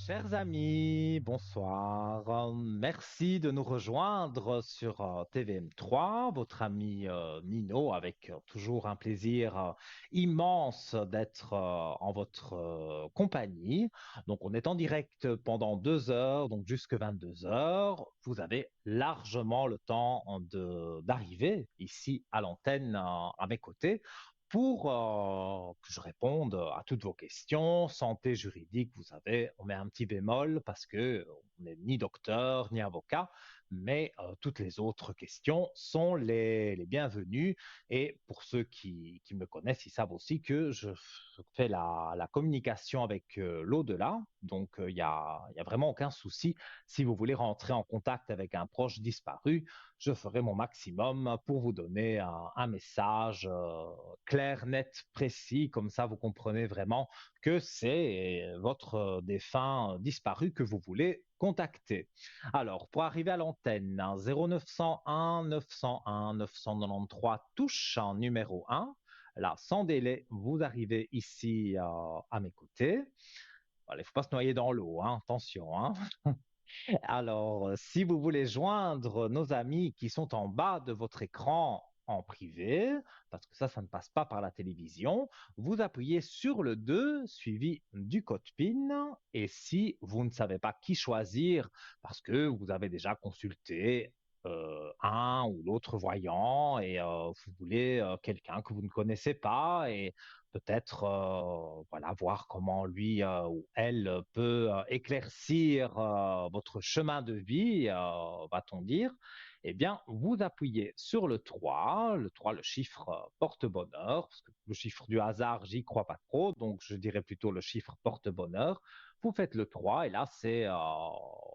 Chers amis, bonsoir. Merci de nous rejoindre sur TVM3, votre ami Nino, avec toujours un plaisir immense d'être en votre compagnie. Donc, on est en direct pendant 2 heures, donc jusque 22 heures. Vous avez largement le temps d'arriver ici à l'antenne à mes côtés pour que je réponde à toutes vos questions. Santé juridique, vous savez, on met un petit bémol parce que on n'est ni docteur ni avocat, mais toutes les autres questions sont les bienvenues. Et pour ceux qui me connaissent, ils savent aussi que je fais la communication avec l'au-delà. Donc, il y a vraiment aucun souci. Si vous voulez rentrer en contact avec un proche disparu, je ferai mon maximum pour vous donner un message clair, net, précis, comme ça vous comprenez vraiment que c'est votre défunt disparu que vous voulez contacter. Alors, pour arriver à l'antenne, 0901 901 993 touche en numéro 1. Là, sans délai, vous arrivez ici à mes côtés. Il ne faut pas se noyer dans l'eau, hein, attention. Hein. Alors, si vous voulez joindre nos amis qui sont en bas de votre écran en privé, parce que ça ne passe pas par la télévision, vous appuyez sur le 2 suivi du code PIN. Et si vous ne savez pas qui choisir, parce que vous avez déjà consulté un ou l'autre voyant et vous voulez quelqu'un que vous ne connaissez pas et peut-être voilà, voir comment lui ou elle peut éclaircir votre chemin de vie, va-t-on dire, eh bien, vous appuyez sur le 3, le chiffre porte-bonheur, parce que le chiffre du hasard, j'y crois pas trop, donc je dirais plutôt le chiffre porte-bonheur. Vous faites le 3 et là, c'est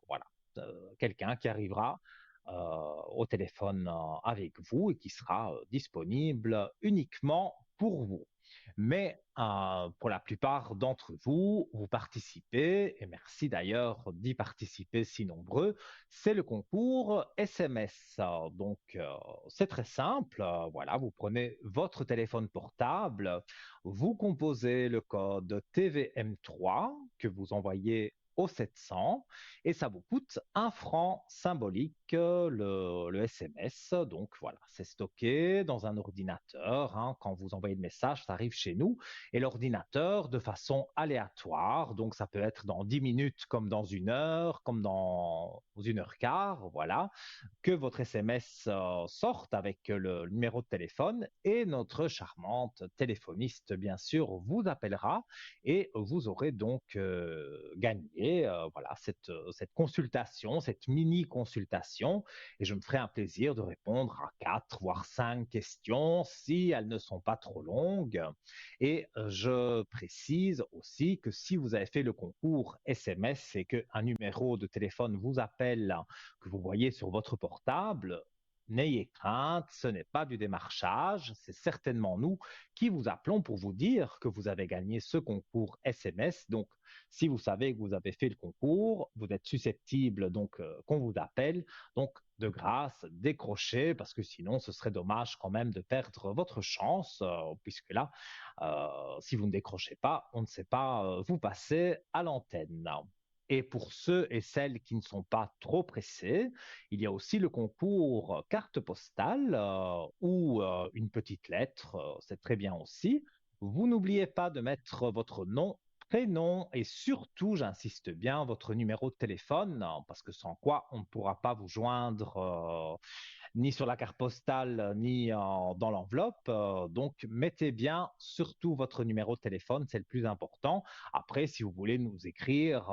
voilà, quelqu'un qui arrivera au téléphone avec vous et qui sera disponible uniquement pour vous. Mais pour la plupart d'entre vous, vous participez, et merci d'ailleurs d'y participer si nombreux, c'est le concours SMS. Donc, c'est très simple. Voilà, vous prenez votre téléphone portable, vous composez le code TVM3 que vous envoyez au 700 et ça vous coûte 1 franc symbolique le SMS. Donc voilà, c'est stocké dans un ordinateur. Hein. Quand vous envoyez le message, ça arrive chez nous et l'ordinateur de façon aléatoire. Donc ça peut être dans 10 minutes comme dans 1 heure, comme dans 1 heure quart. Voilà, que votre SMS sorte avec le numéro de téléphone et notre charmante téléphoniste, bien sûr, vous appellera et vous aurez donc gagné voilà, cette consultation, cette mini-consultation et je me ferai un plaisir de répondre à 4 voire 5 questions si elles ne sont pas trop longues. Et je précise aussi que si vous avez fait le concours SMS et qu'un numéro de téléphone vous appelle que vous voyez sur votre portable, n'ayez crainte, ce n'est pas du démarchage, c'est certainement nous qui vous appelons pour vous dire que vous avez gagné ce concours SMS. Donc, si vous savez que vous avez fait le concours, vous êtes susceptible donc qu'on vous appelle. Donc, de grâce, décrochez parce que sinon, ce serait dommage quand même de perdre votre chance, puisque là, si vous ne décrochez pas, on ne sait pas vous passer à l'antenne. Et pour ceux et celles qui ne sont pas trop pressés, il y a aussi le concours carte postale ou une petite lettre, c'est très bien aussi. Vous n'oubliez pas de mettre votre nom, prénom et surtout, j'insiste bien, votre numéro de téléphone, parce que sans quoi on ne pourra pas vous joindre ni sur la carte postale, ni dans l'enveloppe. Donc, mettez bien surtout votre numéro de téléphone, c'est le plus important. Après, si vous voulez nous écrire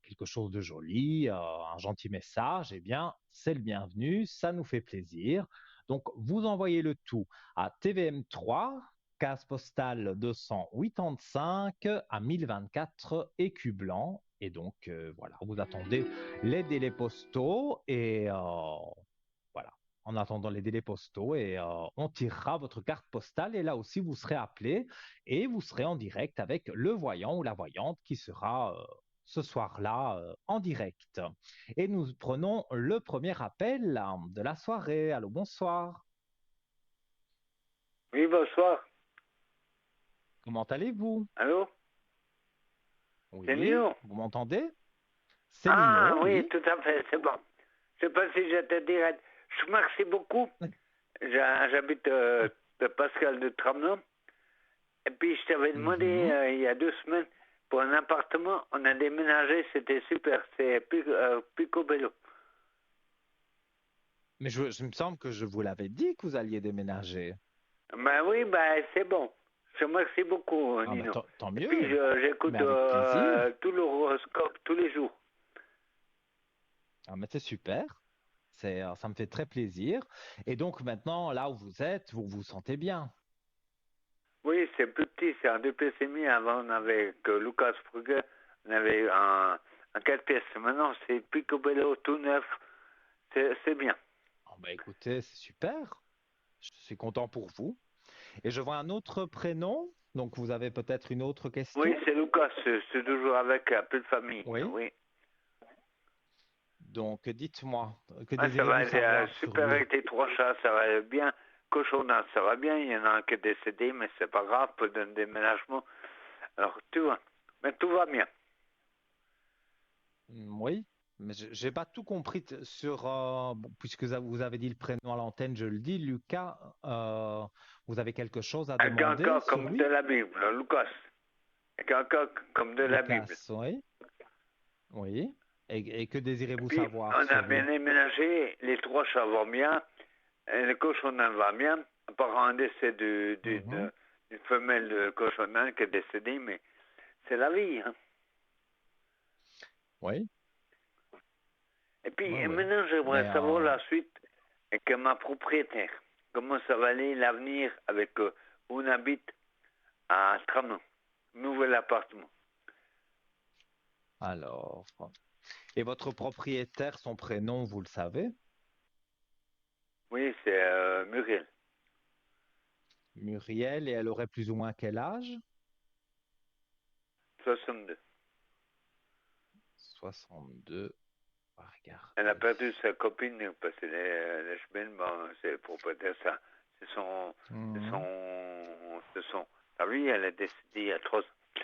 quelque chose de joli, un gentil message, eh bien, c'est le bienvenu, ça nous fait plaisir. Donc, vous envoyez le tout à TVM3, case postale 285 à 1024 écus blancs. Et donc, voilà, vous attendez les délais postaux et voilà, en attendant les délais postaux et on tirera votre carte postale et là aussi vous serez appelé et vous serez en direct avec le voyant ou la voyante qui sera ce soir-là en direct. Et nous prenons le premier appel de la soirée. Allô, bonsoir. Oui, bonsoir. Comment allez-vous? Allô? C'est Oui, Nino. vous m'entendez? C'est Ah Nino, oui, oui. tout à fait, c'est bon. Je sais pas si je te dirais. Je vous remercie beaucoup. J'habite de Pascal de Tramelin. Et puis je t'avais demandé Mhm. il y a 2 semaines pour un appartement. On a déménagé, c'était super. C'est Picobello. Mais je me semble que je vous l'avais dit que vous alliez déménager. Ben oui, ben c'est bon. Je te remercie beaucoup, Ah ben Nino. tant Et puis mieux, mais j'écoute avec plaisir. tout l'horoscope tous les jours. Ah mais c'est super, ça me fait très plaisir. Et donc maintenant, là où vous êtes, vous vous sentez bien. Oui, c'est plus petit, c'est un 2 pièces et demi. Avant, on avait que Lucas Fruger, on avait un 4 pièces. Maintenant, c'est Picobello tout neuf. C'est bien. Ah ben écoutez, c'est super. Je suis content pour vous. Et je vois un autre prénom, donc vous avez peut-être une autre Oui, question? c'est Lucas, c'est toujours avec un peu de famille. Oui. Oui. Donc dites-moi, que Ah, ça va désirez-vous être savoir sur super lui? avec tes 3 chats, ça va bien. Cochonnat, ça va bien. Il y en a un qui est décédé, mais c'est pas grave, peu d'un déménagement. Alors, tout va. Mais tout va bien. Oui, mais j'ai pas tout compris sur, bon, puisque vous avez dit le prénom à l'antenne, je le dis, Lucas, vous avez quelque chose à Avec un demander cas sur comme de lui? la Bible, Lucas. Avec un cas comme de la Bible. Lucas, oui, oui. Et que Et désirez-vous puis, savoir on a sur bien lui? déménagé, les 3 chats vont bien, et le cochonnat va bien, à part un décès Mhm. d'une femelle de cochonnat qui est décédée, mais c'est la vie. Hein. Oui, Et puis, oui, oui. maintenant, j'aimerais Mais savoir la suite avec ma propriétaire. Comment ça va aller l'avenir avec où on habite à Tramont, nouvel appartement. alors, et votre propriétaire, son prénom, vous le savez? Oui, c'est Muriel, Muriel, et elle aurait plus ou moins quel âge? 62. 62. On va Elle a regarder. perdu sa copine parce que les semaines, bon, c'est pour pas dire ça. C'est son, c'est Mhm. son, c'est son. Ah oui, elle est décédée il y a 3 ans.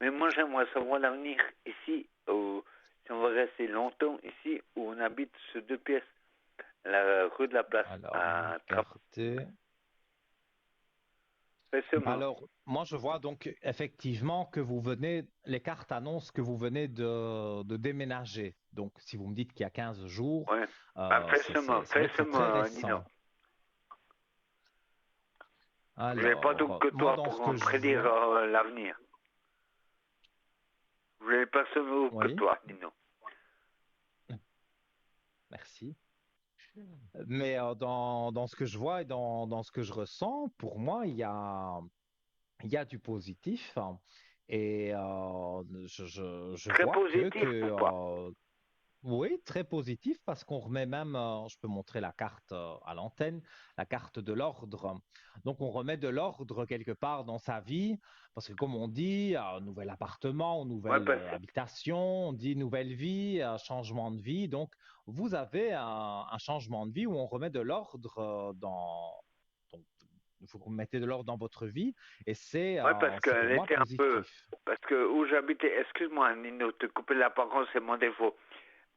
Mais moi, j'aimerais savoir l'avenir ici, si on va rester longtemps ici, où on habite sur 2 pièces, la rue de la Place, Alors, on va à Trappes. regarder. Récemment. Alors, moi, je vois donc effectivement que vous venez, les cartes annoncent que vous venez de déménager. Donc, si vous me dites qu'il y a 15 jours, Ouais. Bah, c'est vrai que c'est très Nino. récent. Je n'ai pas Alors, donc que moi, toi dans ce pour que je prédire vois, l'avenir. Je n'ai pas ce que oui, toi, Nino. merci. Mais dans ce que je vois et dans ce que je ressens, pour moi, il y a du positif. Et je Très vois positif pour toi. oui, très positif parce qu'on remet même, je peux montrer la carte à l'antenne, la carte de l'ordre. Donc on remet de l'ordre quelque part dans sa vie parce que comme on dit, nouvel appartement, Ouais, nouvelle parce habitation, on dit nouvelle vie, changement de vie. Donc vous avez un changement de vie où on remet de l'ordre donc, vous mettez de l'ordre dans votre vie et ouais, parce c'est qu'elle pour moi était un peu. positif. Parce que où j'habitais, excuse-moi, Nino, te couper la parole, c'est mon défaut.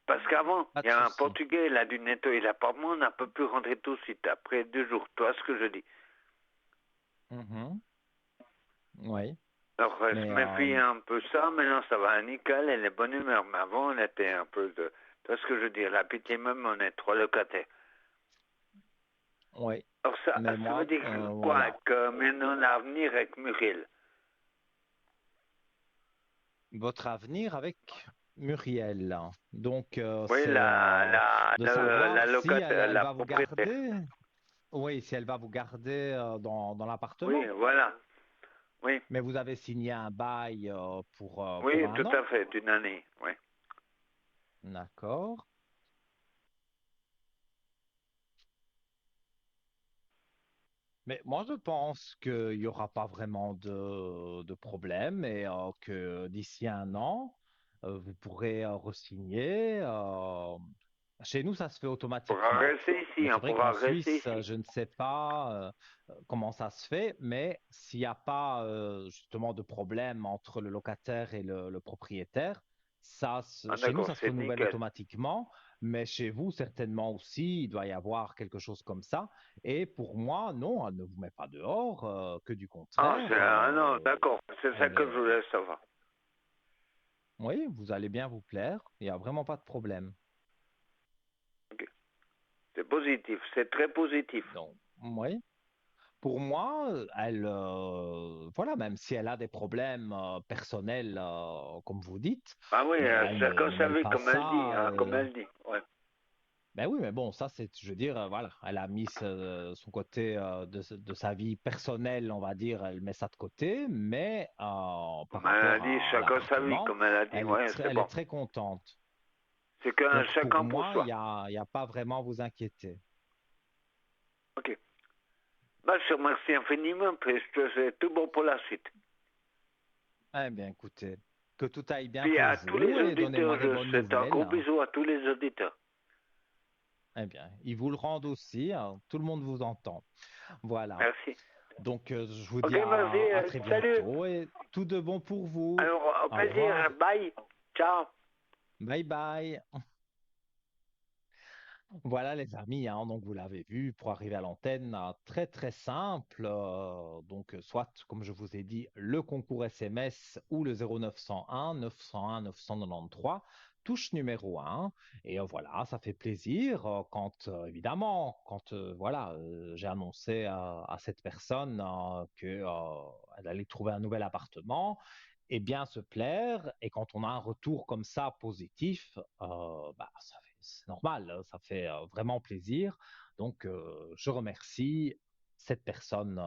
Parce qu'avant, Pas il y de a un souci. Portugais, il a dû nettoyer l'appartement, on n'a pas pu rentrer tout de suite après 2 jours. Tu vois ce que je dis? Mhm. Oui, Alors, mais je méfie un peu ça, maintenant ça va nickel, elle est bonne humeur. Mais avant, on était un peu de. Tu vois ce que je veux dire? La pitié même, on est 3 locataires. oui. Alors, Mais ça veut moi, dire quoi? voilà, Que maintenant, l'avenir avec Muriel. votre avenir avec Muriel. Donc, Oui, c'est de la savoir si locataire, elle la va vous propriétaire. garder. Oui, si elle va vous garder dans Oui, l'appartement. voilà. Oui, Mais vous avez signé un bail pour oui, un tout an. à fait, d'une année. Oui. D'accord. Mais moi, je pense qu'il n'y aura pas vraiment de problème et que d'ici un an, vous pourrez re-signer. Chez nous, ça se fait On pourra automatiquement. rester ici, Mais hein, c'est on vrai pourra qu'en rester Suisse, ici. je ne sais pas comment ça se fait, mais s'il n'y a pas justement de problème entre le locataire et le propriétaire, Ah, chez nous, d'accord, ça se c'est renouvelle nickel. automatiquement, mais chez vous, certainement aussi, il doit y avoir quelque chose comme ça. Et pour moi, non, elle ne vous met pas dehors, que du Ah, contraire. ah non, d'accord, c'est ça Elle que je est- voulais savoir. Oui, vous allez bien vous plaire, il n'y a vraiment pas de problème. Ok. C'est positif, c'est très positif. Donc, oui. Pour moi, elle, voilà, même si elle a des problèmes personnels, comme vous dites, Ah oui, mais elle chacun ne sa mêle vie, pas comme elle dit, ça. hein, comme elle dit. Ouais. Ben oui, mais bon, ça, c'est, je veux dire, voilà, elle a mis son côté de sa vie personnelle, on va dire, elle met ça de côté, mais par Comme elle a rapport dit, à chacun sa vie, l'appartement, comme elle a dit. Ouais, c'est elle est bon. très contente. C'est que Donc pour chacun pour moi, soi. il y a pas vraiment à vous inquiéter. Ok. Bah, je te remercie infiniment, puis je te souhaite tout bon pour la suite. Eh bien, écoutez, que tout aille bien Puis pour à tous vous les et donnez-moi auditeurs, des je bonnes souhaite un gros nouvelles. bisou à tous les auditeurs. Eh bien, ils vous le rendent aussi, hein, tout le monde vous entend. Voilà. Merci. Donc, je vous Ok, dis merci. à très Salut. bientôt et tout de bon pour vous. Alors, au Au plaisir. revoir. Bye. Ciao. Bye bye. Voilà les amis, hein, donc vous l'avez vu, pour arriver à l'antenne, très très simple. Donc, soit, comme je vous ai dit, le concours SMS ou le 0901 901 993, touche numéro un. Et voilà, ça fait plaisir quand, évidemment, quand voilà, j'ai annoncé à cette personne que elle allait trouver un nouvel appartement. Et bien se plaire, et quand on a un retour comme ça positif, bah, c'est normal, ça fait vraiment plaisir. Donc, je remercie cette personne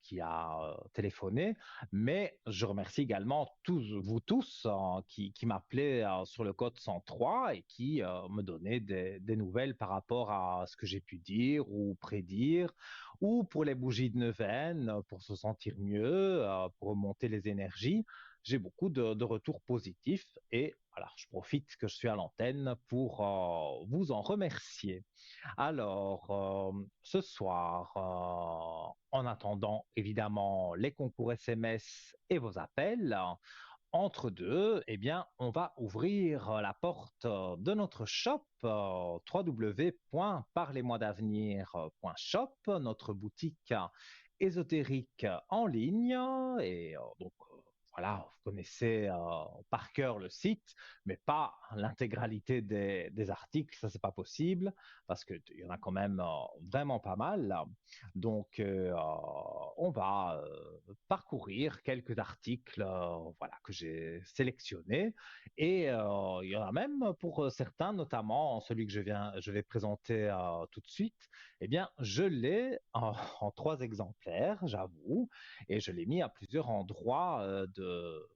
qui a téléphoné, mais je remercie également tous, vous tous qui m'appelez sur le code 103 et qui me donnaient des nouvelles par rapport à ce que j'ai pu dire ou prédire, ou pour les bougies de neuvaine, pour se sentir mieux, pour remonter les énergies. J'ai beaucoup de retours positifs et voilà, je profite que je suis à l'antenne pour vous en remercier. Alors, ce soir, en attendant évidemment les concours SMS et vos appels, entre deux, eh bien, on va ouvrir la porte de notre shop, www.parlez-moi-d'avenir.shop, notre boutique ésotérique en ligne. Et donc, voilà, vous connaissez par cœur le site, mais pas l'intégralité des articles, ça c'est pas possible, parce qu'il y en a quand même vraiment pas mal. Donc, on va parcourir quelques articles voilà, que j'ai sélectionnés. Et il y en a même pour certains, notamment celui que je vais présenter tout de suite. Eh bien, je l'ai en trois exemplaires, j'avoue, et je l'ai mis à plusieurs endroits de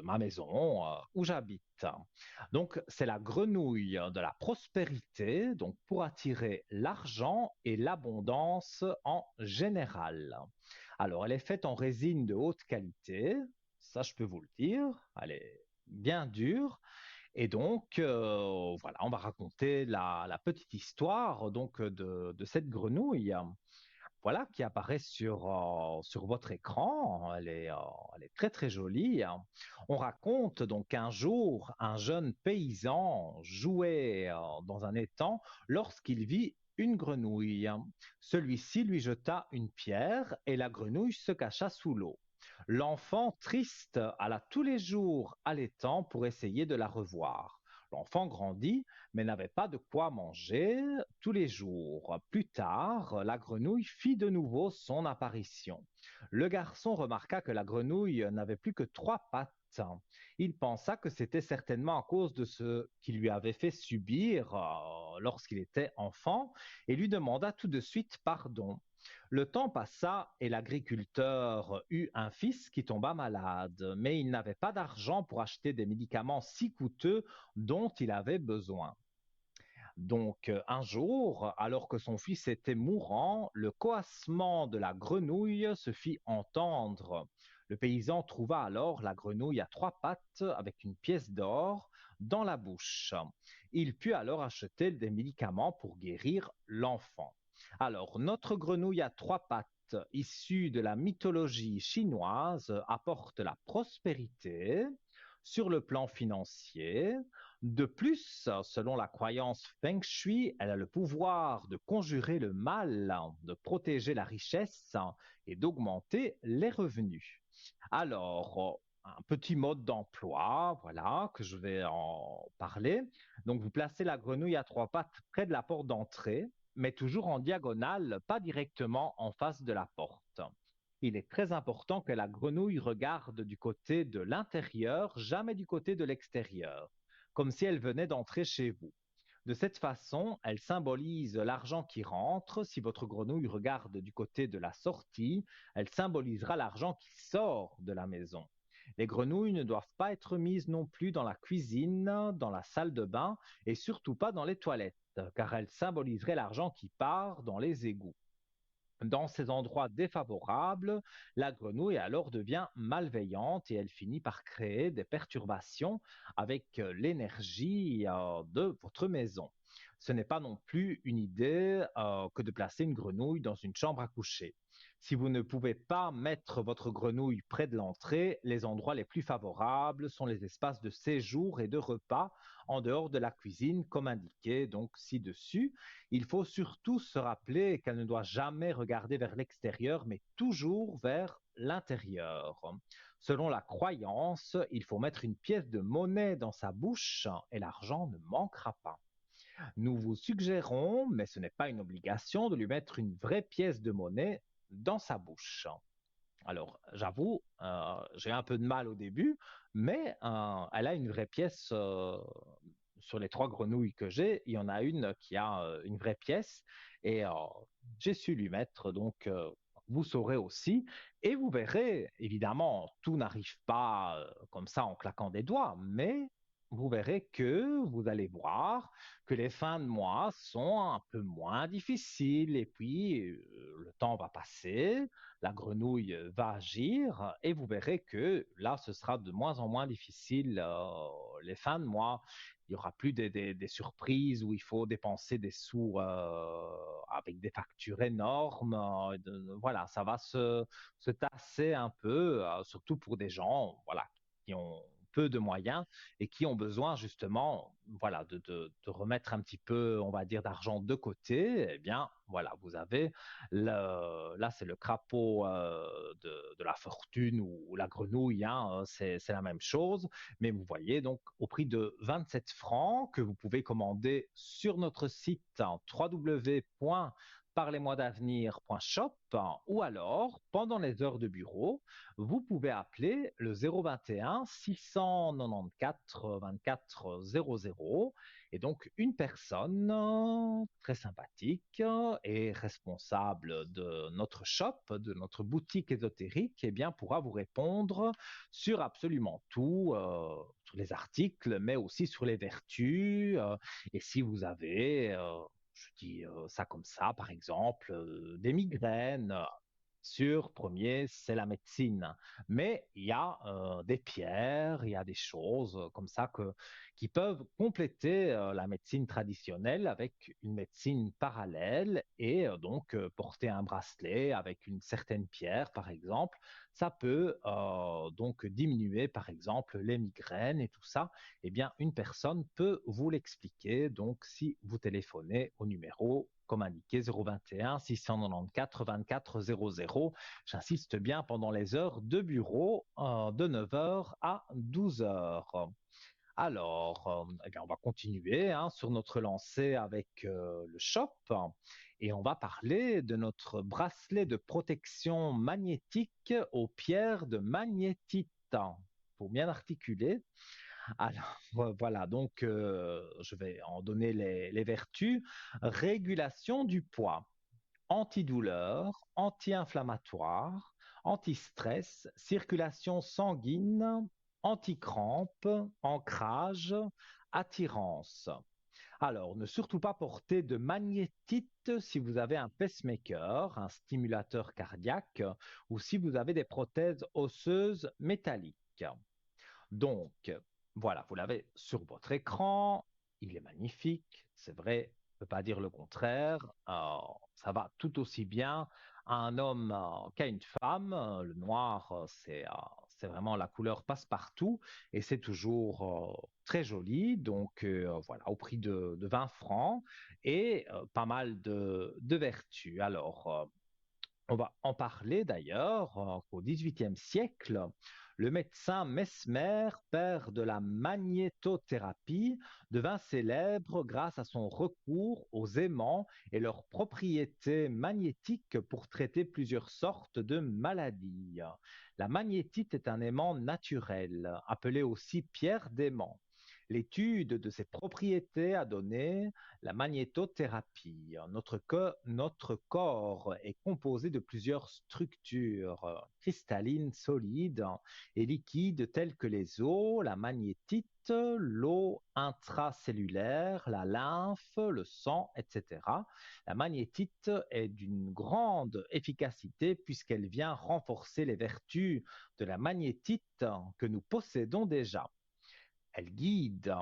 ma maison où j'habite. Donc, c'est la grenouille de la prospérité, donc pour attirer l'argent et l'abondance en général. Alors, elle est faite en résine de haute qualité, ça je peux vous le dire, elle est bien dure. Et donc, voilà, on va raconter la petite histoire donc de cette grenouille voilà, qui apparaît sur votre écran. Elle est très très jolie. On raconte donc qu'un jour, un jeune paysan jouait dans un étang lorsqu'il vit une grenouille. Celui-ci lui jeta une pierre et la grenouille se cacha sous l'eau. L'enfant, triste, alla tous les jours à l'étang pour essayer de la revoir. L'enfant grandit, mais n'avait pas de quoi manger tous les jours. Plus tard, la grenouille fit de nouveau son apparition. Le garçon remarqua que la grenouille n'avait plus que trois pattes. Il pensa que c'était certainement à cause de ce qu'il lui avait fait subir lorsqu'il était enfant et lui demanda tout de suite pardon. Le temps passa et l'agriculteur eut un fils qui tomba malade, mais il n'avait pas d'argent pour acheter des médicaments si coûteux dont il avait besoin. Donc, un jour, alors que son fils était mourant, le coassement de la grenouille se fit entendre. Le paysan trouva alors la grenouille à trois pattes avec une pièce d'or dans la bouche. Il put alors acheter des médicaments pour guérir l'enfant. Alors, notre grenouille à trois pattes, issue de la mythologie chinoise, apporte la prospérité sur le plan financier. De plus, selon la croyance Feng Shui, elle a le pouvoir de conjurer le mal, de protéger la richesse et d'augmenter les revenus. Alors, un petit mode d'emploi, voilà, que je vais en parler. Donc, vous placez la grenouille à trois pattes près de la porte d'entrée, mais toujours en diagonale, pas directement en face de la porte. Il est très important que la grenouille regarde du côté de l'intérieur, jamais du côté de l'extérieur, comme si elle venait d'entrer chez vous. De cette façon, elle symbolise l'argent qui rentre. Si votre grenouille regarde du côté de la sortie, elle symbolisera l'argent qui sort de la maison. Les grenouilles ne doivent pas être mises non plus dans la cuisine, dans la salle de bain et surtout pas dans les toilettes, car elles symboliseraient l'argent qui part dans les égouts. Dans ces endroits défavorables, la grenouille alors devient malveillante et elle finit par créer des perturbations avec l'énergie de votre maison. Ce n'est pas non plus une idée que de placer une grenouille dans une chambre à coucher. Si vous ne pouvez pas mettre votre grenouille près de l'entrée, les endroits les plus favorables sont les espaces de séjour et de repas en dehors de la cuisine, comme indiqué donc ci-dessus. Il faut surtout se rappeler qu'elle ne doit jamais regarder vers l'extérieur, mais toujours vers l'intérieur. Selon la croyance, il faut mettre une pièce de monnaie dans sa bouche et l'argent ne manquera pas. Nous vous suggérons, mais ce n'est pas une obligation, de lui mettre une vraie pièce de monnaie dans sa bouche. Alors, j'avoue, j'ai un peu de mal au début, mais elle a une vraie pièce sur les trois grenouilles que j'ai. Il y en a une qui a une vraie pièce et j'ai su lui mettre. Donc, vous saurez aussi. Et vous verrez, évidemment, tout n'arrive pas comme ça en claquant des doigts, mais vous verrez que vous allez voir que les fins de mois sont un peu moins difficiles et puis le temps va passer, la grenouille va agir et vous verrez que là, ce sera de moins en moins difficile les fins de mois. Il n'y aura plus des surprises où il faut dépenser des sous avec des factures énormes. Voilà, ça va se tasser un peu, surtout pour des gens voilà, qui ont peu de moyens et qui ont besoin justement voilà, de remettre un petit peu, on va dire, d'argent de côté. Eh bien, voilà, vous avez là, c'est le crapaud de la fortune ou la grenouille, hein, c'est la même chose. Mais vous voyez, donc, au prix de 27 francs que vous pouvez commander sur notre site www.parlez-moi-d'avenir.shop ou alors, pendant les heures de bureau, vous pouvez appeler le 021 694 24 00 et donc, une personne très sympathique et responsable de notre shop, de notre boutique ésotérique, eh bien, pourra vous répondre sur absolument tout, sur les articles, mais aussi sur les vertus. Et si vous avez, je dis ça comme ça, par exemple, des migraines, sur premier, c'est la médecine. Mais il y a des pierres, il y a des choses comme ça qui peuvent compléter la médecine traditionnelle avec une médecine parallèle et donc porter un bracelet avec une certaine pierre, par exemple. Ça peut donc diminuer, par exemple, les migraines et tout ça. Eh bien, une personne peut vous l'expliquer. Donc, si vous téléphonez au numéro comme indiqué 021 694 24 00. J'insiste bien pendant les heures de bureau de 9 heures à 12 heures. Alors, eh bien, on va continuer hein, sur notre lancée avec le shop et on va parler de notre bracelet de protection magnétique aux pierres de magnétite. Pour bien articuler, alors, voilà, donc je vais en donner les vertus. Régulation du poids, antidouleur, anti-inflammatoire, anti-stress, circulation sanguine, anti-crampe, ancrage, attirance. Alors, ne surtout pas porter de magnétite si vous avez un pacemaker, un stimulateur cardiaque, ou si vous avez des prothèses osseuses métalliques. Donc, Voilà, vous l'avez sur votre écran. Il est magnifique, c'est vrai, je ne peux pas dire le contraire. Ça va tout aussi bien à un homme qu'à une femme. Le noir, c'est vraiment la couleur passe-partout et c'est toujours très joli. Donc voilà, au prix de 20 francs et pas mal de vertus. Alors, on va en parler d'ailleurs au XVIIIe siècle. Le médecin Mesmer, père de la magnétothérapie, devint célèbre grâce à son recours aux aimants et leurs propriétés magnétiques pour traiter plusieurs sortes de maladies. La magnétite est un aimant naturel, appelé aussi pierre d'aimant. L'étude de ses propriétés a donné la magnétothérapie. Notre corps est composé de plusieurs structures cristallines solides et liquides telles que les os, la magnétite, l'eau intracellulaire, la lymphe, le sang, etc. La magnétite est d'une grande efficacité puisqu'elle vient renforcer les vertus de la magnétite que nous possédons déjà. Elle guide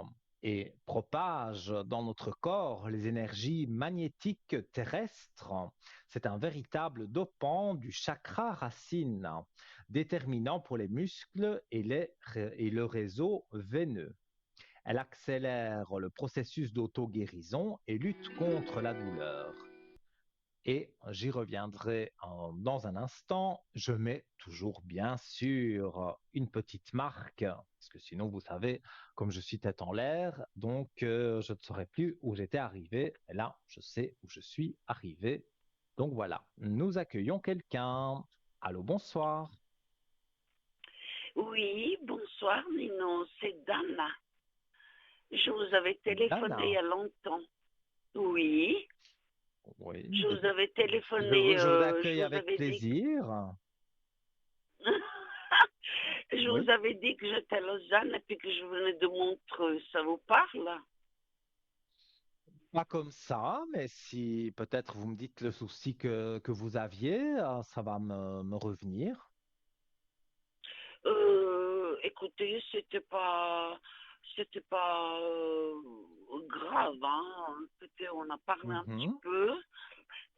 et propage dans notre corps les énergies magnétiques terrestres. C'est un véritable dopant du chakra racine, déterminant pour les muscles et le réseau veineux. Elle accélère le processus d'auto-guérison et lutte contre la douleur. Et j'y reviendrai dans un instant. Je mets toujours, bien sûr, une petite marque, parce que sinon, vous savez, comme je suis tête en l'air, donc je ne saurais plus où j'étais arrivé. Et là, je sais où je suis arrivé. Donc voilà, nous accueillons quelqu'un. Allô, bonsoir. Oui, bonsoir Nino, c'est Dana. Je vous avais téléphoné il y Dana. a longtemps. Oui, Oui, je vous avais je téléphoné, je vous je accueille vous avec avais dit que... plaisir. je Oui. vous avais dit que j'étais à Lausanne et puis que je venais de Montreux. Ça vous parle? Pas comme ça, mais si peut-être vous me dites le souci que vous aviez, ça va me revenir. Écoutez, c'était pas grave, hein. Écoutez, on a parlé un petit Mhm. peu.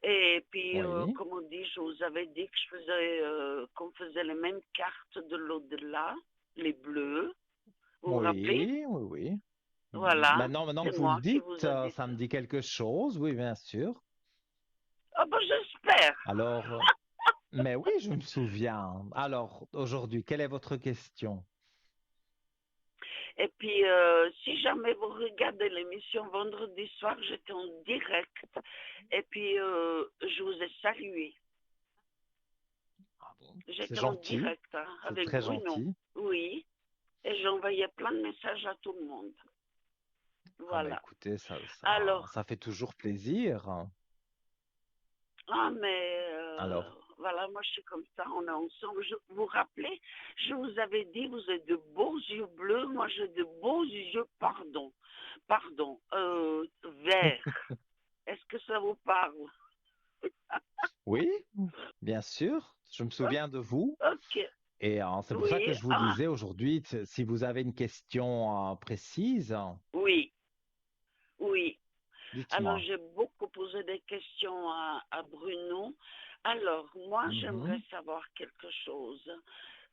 Et puis, Oui, comme on dit, je vous avais dit que qu'on faisait les mêmes cartes de l'au-delà, les bleus. Vous vous rappelez? oui, oui, oui. Voilà, Maintenant c'est que vous le moi qui dites, vous a dit ça ça. me dit quelque chose, oui, bien sûr. Ah ben j'espère. Alors, mais oui, je me souviens. Alors, aujourd'hui, quelle est votre question? Et puis, si jamais vous regardez l'émission vendredi soir, j'étais en direct. Et puis, je vous ai salué. Ah bon, c'est J'étais en gentil, direct hein, c'est avec très Bruno. gentil. Oui. Et j'envoyais plein de messages à tout le monde. Ah, mais Voilà. écoutez, Alors, ça fait toujours plaisir. ah, mais Alors, voilà, moi je suis comme ça, on est ensemble. Vous vous rappelez, je vous avais dit, vous avez de beaux yeux bleus, moi j'ai de beaux yeux, verts. Est-ce que ça vous parle? oui, bien sûr, je me souviens de vous. Ok, Et c'est pour ça que oui, je vous ah, disais aujourd'hui, si vous avez une question précise, oui, oui. Alors dites-moi. j'ai beaucoup posé des questions à Bruno. Alors, moi j'aimerais Mhm. savoir quelque chose.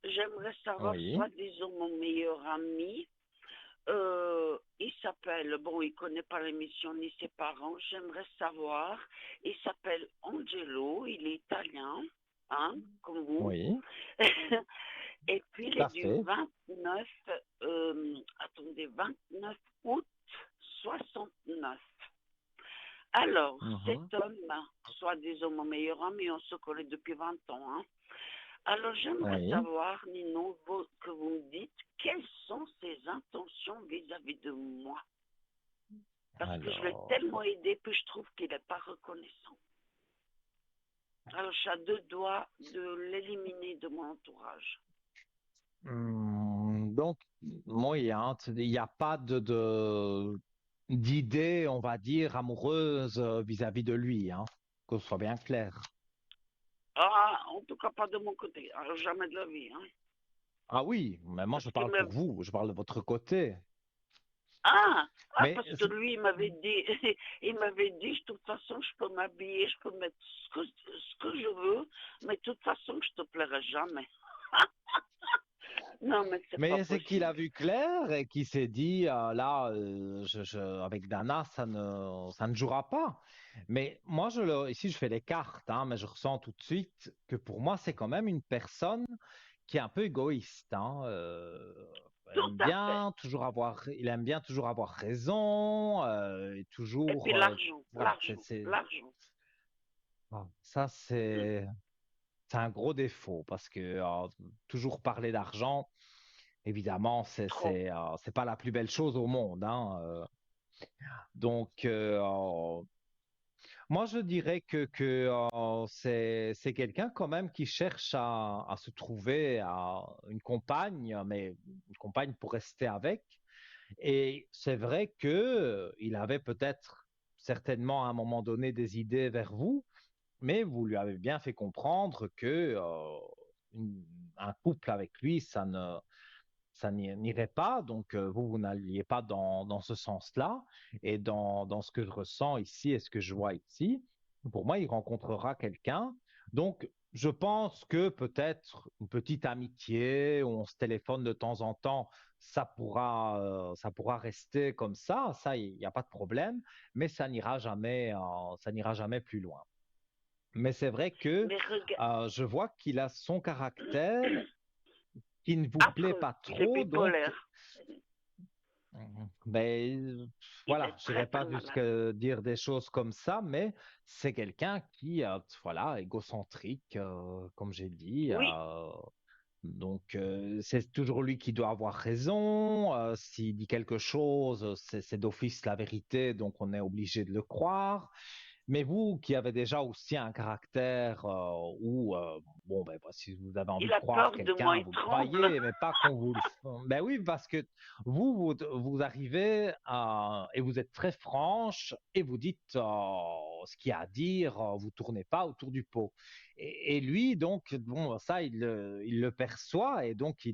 J'aimerais savoir, Oui, soi-disant, mon meilleur ami. Il s'appelle, bon, il connaît pas l'émission ni ses parents, j'aimerais savoir. Il s'appelle Angelo, il est italien, hein, comme vous. oui, Et puis il tout est à du fait. 29, attendez, 29 août 69. Alors, cet Mhm. homme, soi-disant mon meilleur ami, on se connaît depuis 20 ans, hein. Alors, j'aimerais Oui. savoir, Nino, que vous me dites quelles sont ses intentions vis-à-vis de moi. Parce que je l'ai tellement Alors, aidé, puis je trouve qu'il n'est pas reconnaissant. Alors, je suis à deux doigts de l'éliminer de mon entourage. donc, oui, hein, il n'y a pas d'idée, on va dire, amoureuse vis-à-vis de lui, hein, qu'on soit bien clair. Ah, en tout cas, pas de mon côté. Alors, jamais de la vie, hein. Ah oui, mais moi je Parce qu'il parle me... pour vous, je parle de votre côté. Mais Parce que lui, il m'avait dit, il m'avait dit, de toute façon, je peux m'habiller, je peux mettre ce que je veux, mais de toute façon, je te plairai jamais. Non, mais c'est pas Mais c'est qu'il a possible. vu clair et qu'il s'est dit, là, avec Dana, ça ne jouera pas. Mais moi, ici, je fais les cartes, hein, mais je ressens tout de suite que pour moi, c'est quand même une personne qui est un peu égoïste, hein. Tout à fait. Il aime bien toujours avoir raison, et Et puis toujours, l'argent, voilà, l'argent, l'argent. ça, c'est un gros défaut parce que toujours parler d'argent. Évidemment, Trop. c'est pas la plus belle chose au monde, hein. Donc, moi, je dirais que c'est quelqu'un quand même qui cherche à se trouver une compagne, mais une compagne pour rester avec. Et c'est vrai que il avait peut-être certainement à un moment donné des idées vers vous, mais vous lui avez bien fait comprendre que une- un couple avec lui, ça n'irait pas. Donc, vous n'alliez pas dans ce sens-là. Et dans ce que je ressens ici et ce que je vois ici, pour moi, il rencontrera quelqu'un. Donc, je pense que peut-être une petite amitié, où on se téléphone de temps en temps, ça pourra rester comme ça, il n'y a pas de problème, mais ça n'ira jamais plus loin. Mais c'est vrai que Mais regarde, je vois qu'il a son caractère qui ne vous plaît affreux. pas Il est trop, donc bipolaire. ben Il voilà, est je n'irai très, pas très malade. jusqu'à dire des choses comme ça, mais c'est quelqu'un qui, voilà, égocentrique, comme j'ai dit. Oui, Donc, c'est toujours lui qui doit avoir raison. S'il dit quelque chose, c'est d'office la vérité, donc on est obligé de le croire. Mais vous, qui avez déjà aussi un caractère où, bon, ben, si vous avez envie il de a croire peur de moi, quelqu'un, il vous le tremble. croyez, mais pas qu'on vous le... Ben oui, parce que vous arrivez et vous êtes très franche et vous dites ce qu'il y a à dire, vous tournez pas autour du pot. Et lui, donc, bon, ça, il le perçoit et donc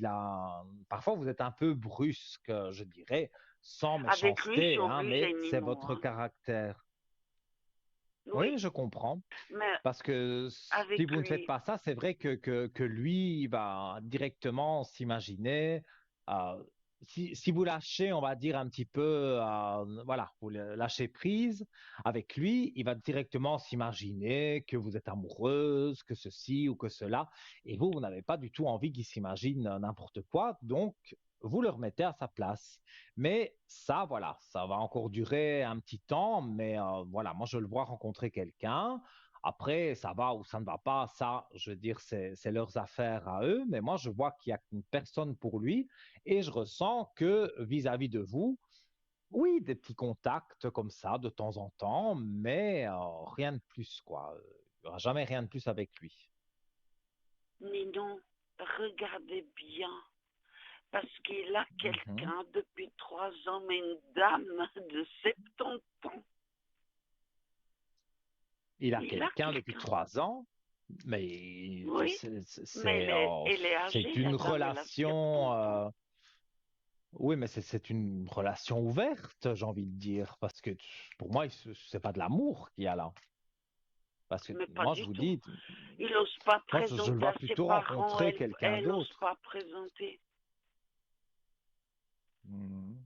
parfois vous êtes un peu brusque, je dirais, sans Avec lui, je suis méchanceté, hein, obligée, mais c'est Nino. votre Hein. caractère. Oui, Oui, je comprends. mais Parce que si avec vous ne faites lui, pas ça, c'est vrai que lui, il va directement s'imaginer. euh, si vous lâchez, on va dire un petit peu, voilà, vous lâchez prise avec lui, il va directement s'imaginer que vous êtes amoureuse, que ceci ou que cela. Et vous n'avez pas du tout envie qu'il s'imagine n'importe quoi. Donc, vous le remettez à sa place. Mais ça, voilà, ça va encore durer un petit temps. Mais voilà, moi, je le vois rencontrer quelqu'un. Après, ça va ou ça ne va pas, ça, je veux dire, c'est leurs affaires à eux, mais moi, je vois qu'il y a une personne pour lui et je ressens que vis-à-vis de vous, oui, des petits contacts comme ça de temps en temps, mais rien de plus, quoi. Il n'y aura jamais rien de plus avec lui. Nino, regardez bien. Parce qu'il a Mhm. quelqu'un depuis 3 ans, mais une dame de 70 ans. Il a Il a quelqu'un depuis quelqu'un. 3 ans, mais Oui, mais elle est c'est âgée, la une dame, elle a relation. 70 ans. Oui, mais c'est une relation ouverte, j'ai envie de dire, parce que pour moi, c'est pas de l'amour qu'il y a là. Parce que Mais pas moi, je du vous tout. dis, Il n'ose pas moi, je le présenter vois à ses plutôt parents, rencontrer quelqu'un elle n'ose d'autre. pas présenter. Mhm.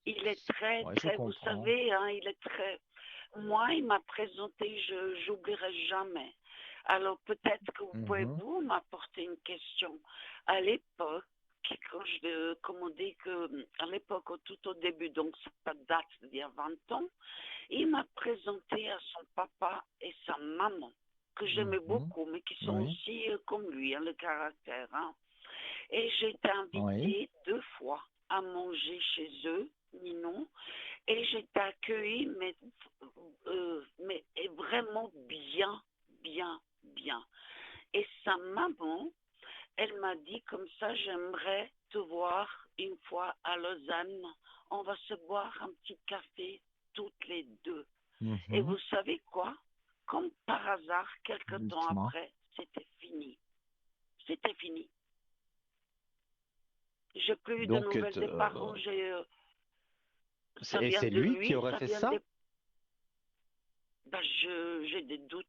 Il est très, Ouais, je très, vous comprends. savez, hein, il est très... Moi, il m'a présenté, je j'oublierai jamais. Alors peut-être que vous pouvez, Mhm. vous, m'apporter une question. À l'époque, quand comme on dit que, à l'époque, tout au début, donc ça date d'il y a 20 ans, il m'a présenté à son papa et sa maman, que j'aimais Mhm. beaucoup, mais qui sont Oui, aussi comme lui, hein, le caractère. Hein. Et j'ai été oui. invitée 2 fois à manger chez eux, Ninon, et j'ai été accueillie, mais vraiment bien, bien, bien. Et sa maman, elle m'a dit comme ça, j'aimerais te voir une fois à Lausanne. On va se boire un petit café toutes les deux. Et Mhm. vous savez quoi? Comme par hasard, quelque temps Dites-moi. après, c'était fini. C'était fini. j'ai plus eu de Donc, nouvelles des parents. Ça et vient c'est de lui qui lui, aurait ça fait vient ça? des. Ben, j'ai des doutes.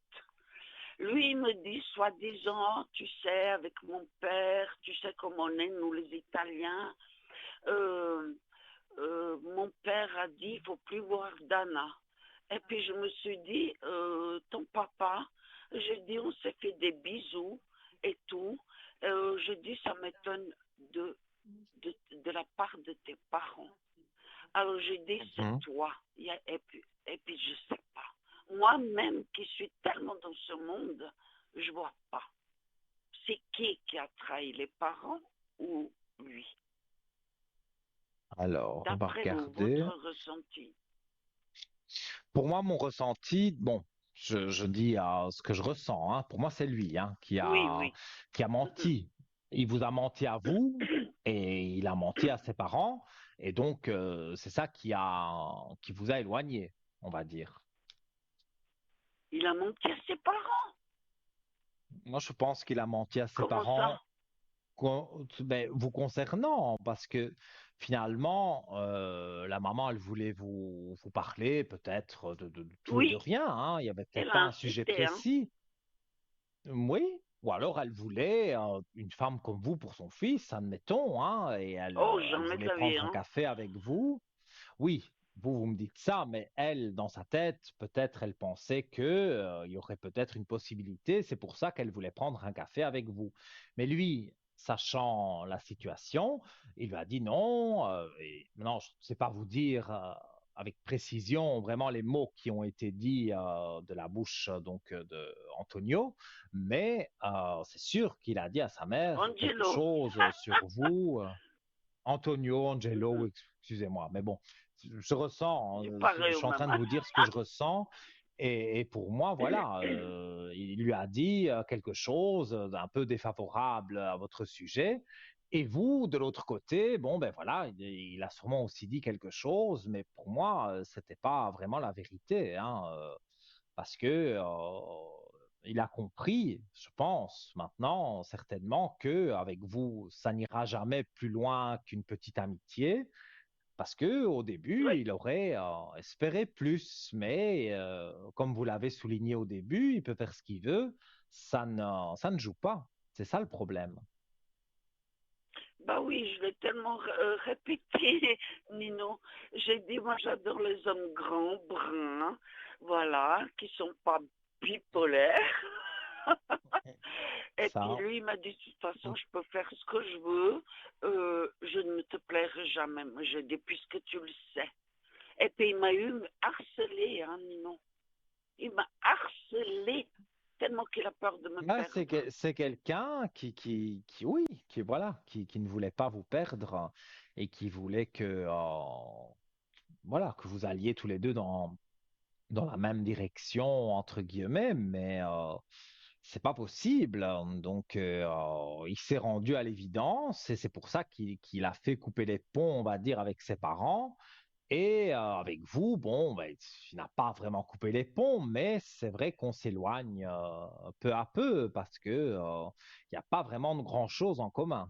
Lui, il me dit, soi-disant, tu sais, avec mon père, tu sais comment on est, nous les Italiens. euh, Mon père a dit, il faut plus voir Dana. Et puis je me suis dit, ton papa, j'ai dit, on s'est fait des bisous et tout. Je dis, ça m'étonne de la part de tes parents. Alors j'ai dit, c'est Mhm. toi. Et puis je sais pas. Moi-même qui suis tellement dans ce monde, je vois pas. C'est qui a trahi les parents ou lui? Alors, on va D'après vous, regarder. votre ressenti. Pour moi, mon ressenti, bon, je dis ce que je ressens, hein. Pour moi, c'est lui, hein, Oui, oui. qui a menti. Il vous a menti à vous et il a menti à ses parents. Et donc, c'est ça qui vous a éloigné, on va dire. Il a menti à ses parents. Moi, je pense qu'il a menti à ses Comment ça? parents ben, vous concernant, parce que finalement, la maman, elle voulait vous parler peut-être de tout et de Oui, rien, hein. Il n'y avait elle peut-être pas a un sujet insisté, hein. précis. Oui, ou alors elle voulait une femme comme vous pour son fils, admettons, hein, et Oh, elle jamais de voulait la vie, prendre un hein. café avec vous. Oui, vous me dites ça, mais elle, dans sa tête, peut-être elle pensait que, il y aurait peut-être une possibilité. C'est pour ça qu'elle voulait prendre un café avec vous. Mais lui, sachant la situation, il lui a dit non. Et maintenant, je ne sais pas vous dire avec précision vraiment les mots qui ont été dits de la bouche donc de Antonio, mais c'est sûr qu'il a dit à sa mère quelque Angelo. chose sur vous. Antonio, Angelo, Mhm. excusez-moi, mais bon, je ressens, C'est je pareil au suis en même. train de vous dire ce que je ressens, et pour moi, voilà, il lui a dit quelque chose d'un peu défavorable à votre sujet, et vous, de l'autre côté, bon, ben voilà, il a sûrement aussi dit quelque chose, mais pour moi, c'était pas vraiment la vérité, hein, parce que il a compris, je pense, maintenant, certainement, que avec vous, ça n'ira jamais plus loin qu'une petite amitié, parce que au Oui. début, il aurait espéré plus, mais comme vous l'avez souligné au début, il peut faire ce qu'il veut, ça ne joue pas. C'est ça le problème. Bah oui, je l'ai tellement répété, Nino. J'ai dit, moi j'adore les hommes grands, bruns, voilà, qui sont pas bipolaires. Et puis Ça, lui, il m'a dit, de toute façon, je peux faire ce que je veux, je ne te plairai jamais. Moi, j'ai dit, puisque tu le sais. Et puis il m'a eu harcelé, hein, Nino. Il m'a harcelé tellement qu'il a peur de me là, perdre. c'est quelqu'un oui, voilà, qui ne voulait pas vous perdre et qui voulait que, voilà, que vous alliez tous les deux dans la même direction, entre guillemets, mais c'est pas possible. Donc, il s'est rendu à l'évidence et c'est pour ça qu'il a fait couper les ponts, on va dire, avec ses parents. Et avec vous, bon, ben, il n'a pas vraiment coupé les ponts, mais c'est vrai qu'on s'éloigne peu à peu parce que il n'y a pas vraiment de grand-chose en commun.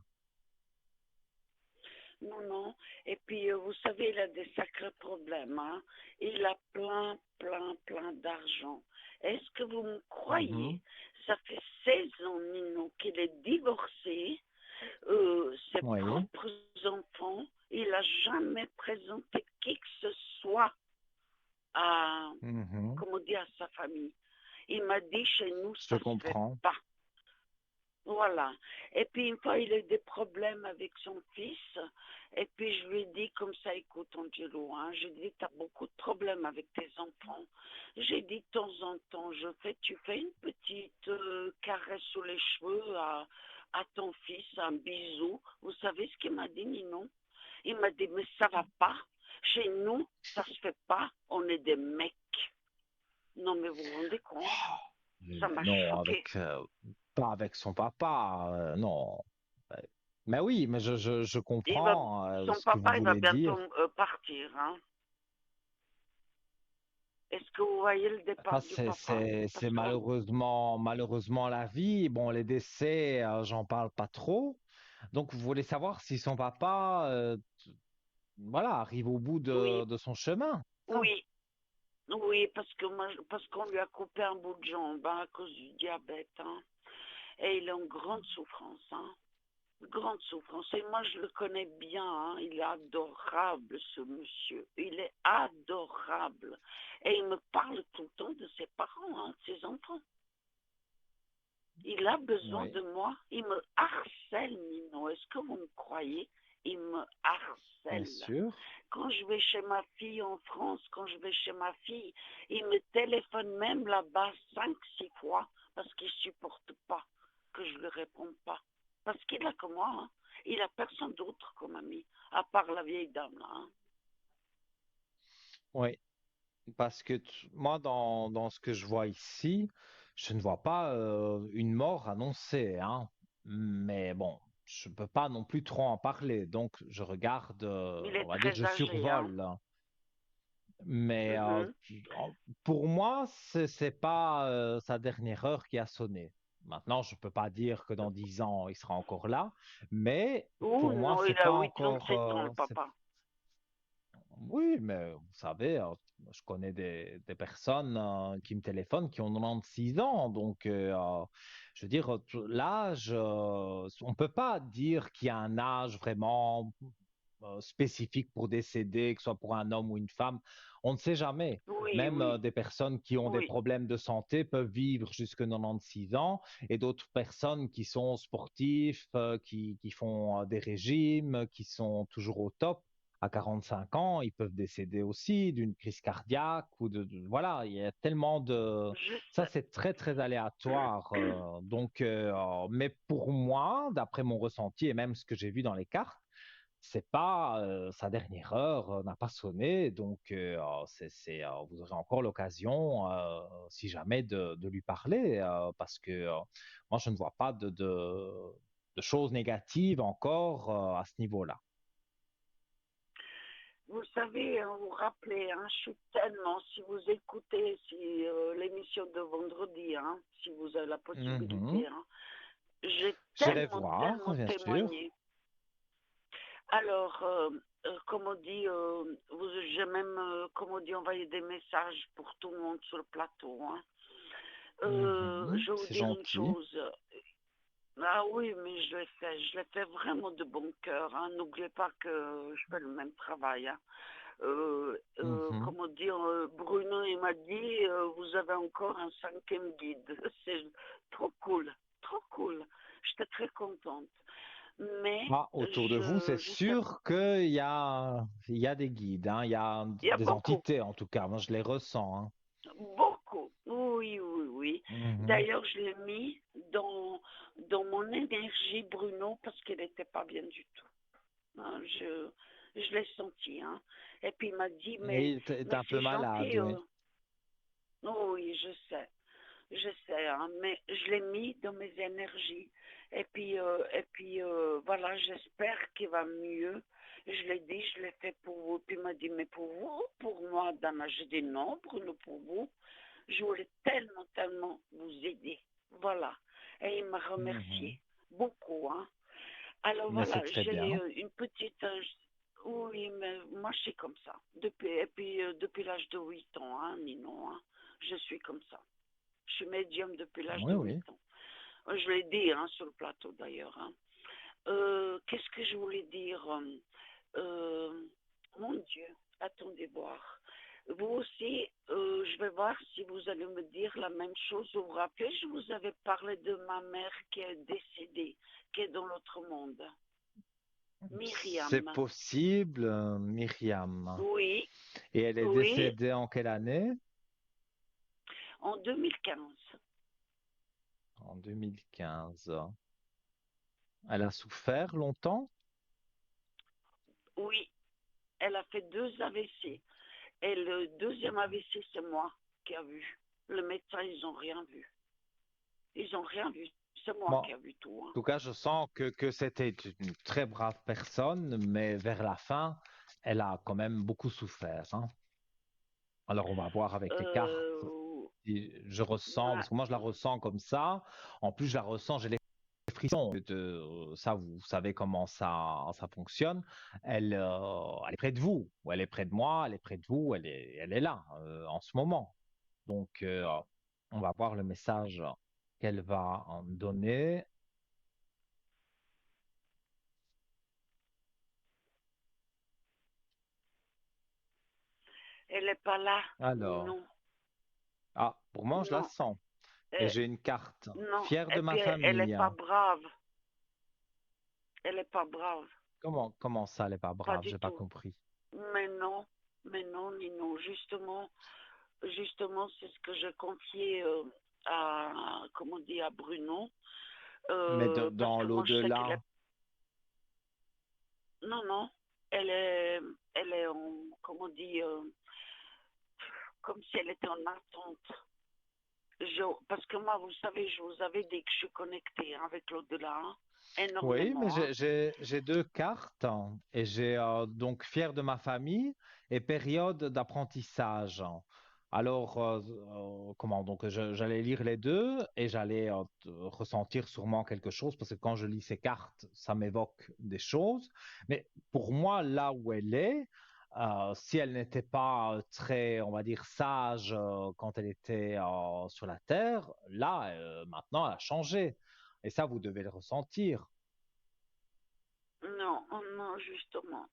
Non, non. Et puis, vous savez, il a des sacrés problèmes, hein. Il a plein, plein, plein d'argent. Est-ce que vous me croyez? Mhm. Ça fait 16 ans, Nino, qu'il est divorcé. Ses Oui. propres enfants, il n'a jamais présenté qui que ce soit à, Mhm. comment dire, à sa famille. Il m'a dit, chez nous, Je ça se fait comprends. pas. Voilà. Et puis une fois, il a eu des problèmes avec son fils. Et puis je lui ai dit comme ça, écoute Angelo, hein, j'ai dit, tu as beaucoup de problèmes avec tes enfants. J'ai dit de temps en temps, tu fais une petite caresse sous les cheveux à ton fils, un bisou. Vous savez ce qu'il m'a dit, Ninon? Il m'a dit, mais ça va pas. Chez nous, ça se fait pas. On est des mecs. Non, mais vous vous rendez compte? Ça m'a Non, choqué. pas avec son papa, non. Euh, Mais oui, mais je Il va, comprends son ce que vous papa, il va voulez bientôt dire. partir, hein. Est-ce que vous voyez le Ah, départ du papa? c'est Parce qu'on. malheureusement la vie. Bon, les décès, j'en parle pas trop. Donc, vous voulez savoir si son papa, voilà, arrive au bout Oui, de son chemin. Ça. oui, oui, parce qu'on lui a coupé un bout de jambe hein, à cause du diabète, hein. Et il est en grande souffrance, hein. Grande souffrance. Et moi, je le connais bien, hein. Il est adorable, ce monsieur. Il est adorable. Et il me parle tout le temps de ses parents, hein, de ses enfants. Il a besoin Oui, de moi. Il me harcèle, Nino. Est-ce que vous me croyez? Il me bien harcèle. sûr. Quand je vais chez ma fille en France, quand je vais chez ma fille, il me téléphone même là-bas 5, 6 fois parce qu'il ne supporte pas que je ne lui réponde pas. Parce qu'il a que moi, hein. Il n'a personne d'autre comme ami, à part la vieille dame là, hein. Oui, parce que moi, dans ce que je vois ici, je ne vois pas une mort annoncée, hein. Mais bon, je ne peux pas non plus trop en parler. Donc, je regarde, Il on est va dire, très je âgé, hein. survole. Mais Mhm. pour moi, c'est pas sa dernière heure qui a sonné. Maintenant, je peux pas dire que dans 10 ans, il sera encore là, mais Oh pour moi, non, c'est il a pas huit encore. 87 ans, le papa. Oui, mais vous savez, je connais des personnes qui me téléphonent qui ont 96 ans, donc je veux dire, l'âge, on peut pas dire qu'il y a un âge vraiment spécifique pour décéder, que ce soit pour un homme ou une femme. On ne sait jamais. Oui, Même oui, des personnes qui ont des oui. problèmes de santé peuvent vivre jusque 96 ans et d'autres personnes qui sont sportifs, qui font des régimes, qui sont toujours au top. À 45 ans, ils peuvent décéder aussi d'une crise cardiaque ou voilà, il y a tellement de Je ça, sais. c'est très très aléatoire. Donc, mais pour moi, d'après mon ressenti et même ce que j'ai vu dans les cartes, c'est pas sa dernière heure n'a pas sonné, donc vous aurez encore l'occasion, si jamais, de lui parler, parce que moi je ne vois pas de choses négatives encore à ce niveau-là. Vous savez, hein, vous rappelez, hein, je suis tellement, si vous écoutez l'émission de vendredi, hein, si vous avez la Mhm. possibilité, hein, j'ai J'irai tellement, voir, tellement bien sûr. témoigné. Alors, comme on dit, j'ai même, comme on dit, envoyé des messages pour tout le monde sur le plateau, hein. Mhm. Je vais vous C'est dire une gentil. chose. Ah oui, mais je l'ai fait vraiment de bon cœur, hein. N'oubliez pas que je fais le même travail, hein. Mhm. Comment dire, Bruno, il m'a dit, vous avez encore un cinquième guide. C'est trop cool, trop cool. J'étais très contente. Mais Ah, autour de vous, c'est je sais, sûr il y a des guides, hein, il y a il y a des beaucoup, entités en tout cas. Moi, je les ressens, hein. beaucoup. Oui, oui, oui. Mhm. D'ailleurs, je l'ai mis dans mon énergie, Bruno, parce qu'elle n'était pas bien du tout, hein. Je l'ai senti, hein. Et puis il m'a dit, Et il est mais un peu c'est malade, gentil. oui. Oh oui, je sais, hein, mais je l'ai mis dans mes énergies. Et puis voilà, j'espère qu'il va mieux. Je l'ai dit, je l'ai fait pour vous. Puis il m'a dit, mais pour vous, pour moi, Dana, j'ai dit non, Bruno, pour vous. Je voulais tellement, tellement vous aider. Voilà. Et il m'a Mhm. remercié beaucoup, hein. Alors Mais c'est voilà, très j'ai bien. une petite. Oui, mais moi je suis comme ça. Depuis l'âge de 8 ans, hein, Nino, hein, je suis comme ça. Je suis médium depuis l'âge Oui, de oui. 8 ans. Je l'ai dit hein, sur le plateau d'ailleurs, hein. Qu'est-ce que je voulais dire euh, Mon Dieu, attendez voir. Vous aussi, je vais voir si vous allez me dire la même chose. Vous vous rappelez, je vous avais parlé de ma mère qui est décédée, qui est dans l'autre monde. C'est Myriam. possible, Myriam. Oui, Et elle est oui, décédée en quelle année? en 2015. En 2015. Elle a souffert longtemps? Oui, elle a fait 2 AVC. Et le deuxième AVC, c'est moi qui a vu. Le médecin, ils n'ont rien vu. Ils n'ont rien vu. C'est moi Bon, en qui a vu tout, hein. tout cas, je sens que c'était une très brave personne, mais vers la fin, elle a quand même beaucoup souffert, hein. Alors, on va voir avec les cartes. Euh, Si je ressens, ouais. parce que moi, je la ressens comme ça. En plus, je la ressens, j'ai les frissons. Ça, vous savez comment ça fonctionne. Elle est près de vous, ou elle est près de moi, elle est près de vous, elle est là en ce moment. Donc, on va voir le message qu'elle va en donner. Elle n'est pas là. Alors, Non, pour moi, je la non, sens. Et euh, j'ai une carte. non. Fière de Et ma puis, elle n'est famille. pas brave. Elle n'est pas brave. Comment ça, elle est pas Pas brave? du J'ai pas tout. compris. Mais non, Nino. Justement, c'est ce que je confiais comment on dit, à Bruno. Mais Parce dans que moi, je sais qu'elle est. l'au-delà, Non, non. Elle est, elle est comment on dit, comme si elle était en attente. Parce que moi, vous savez, je vous avais dit que je suis connectée avec l'au-delà, hein, oui, mais énormément. Hein. j'ai deux cartes et j'ai donc fier de ma famille et période d'apprentissage. Alors, comment? Donc, j'allais lire les deux et j'allais ressentir sûrement quelque chose parce que quand je lis ces cartes, ça m'évoque des choses. Mais pour moi, là où elle est, si elle n'était pas très, on va dire, sage quand elle était sur la Terre, là, maintenant, elle a changé. Et ça, vous devez le ressentir. Non, oh non, justement.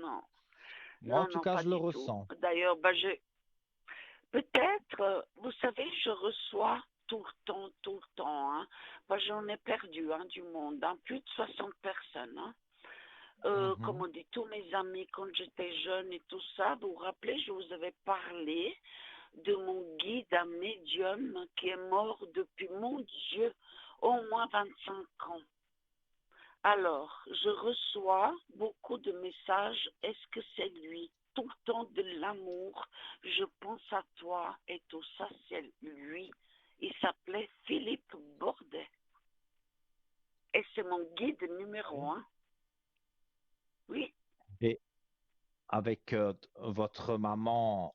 Non, Moi, en tout non, cas, pas je le du tout. ressens. D'ailleurs, peut-être, vous savez, je reçois tout le temps. Hein. J'en ai perdu hein, du monde, hein, plus de 60 personnes. Hein. Comme Mhm. on dit, tous mes amis quand j'étais jeune et tout ça, vous vous rappelez, je vous avais parlé de mon guide, un médium qui est mort depuis, mon Dieu, au moins 25 ans. Alors, je reçois beaucoup de messages. Est-ce que c'est lui? Tout le temps de l'amour. Je pense à toi et tout ça, c'est lui. Il s'appelait Philippe Bordet. Et c'est mon guide numéro Oui. un. Oui, Et avec votre maman,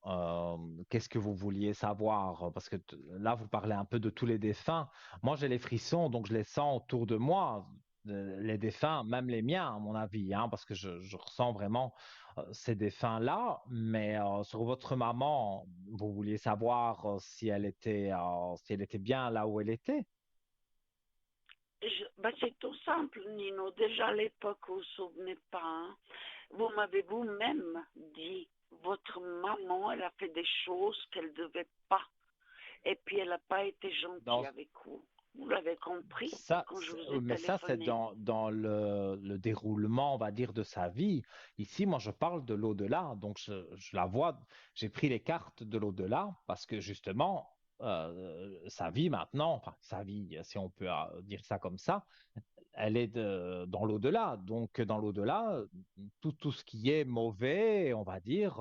qu'est-ce que vous vouliez savoir? Parce que là, vous parlez un peu de tous les défunts. Moi, j'ai les frissons, donc je les sens autour de moi. Les défunts, même les miens, à mon avis, hein, parce que je ressens vraiment ces défunts-là. Mais sur votre maman, vous vouliez savoir si elle était bien là où elle était? c'est tout simple, Nino. Déjà à l'époque, vous vous souvenez pas, hein, vous m'avez vous-même dit, votre maman, elle a fait des choses qu'elle ne devait pas. Et puis, elle n'a pas été gentille Dans, avec vous. Vous l'avez compris Ça, quand je vous ai mais ça, c'est téléphoné. dans le déroulement, on va dire, de sa vie. Ici, moi, je parle de l'au-delà. Donc, je la vois, j'ai pris les cartes de l'au-delà parce que justement, sa vie maintenant, enfin, sa vie, si on peut dire ça comme ça, elle est dans l'au-delà. Donc, dans l'au-delà, tout ce qui est mauvais, on va dire,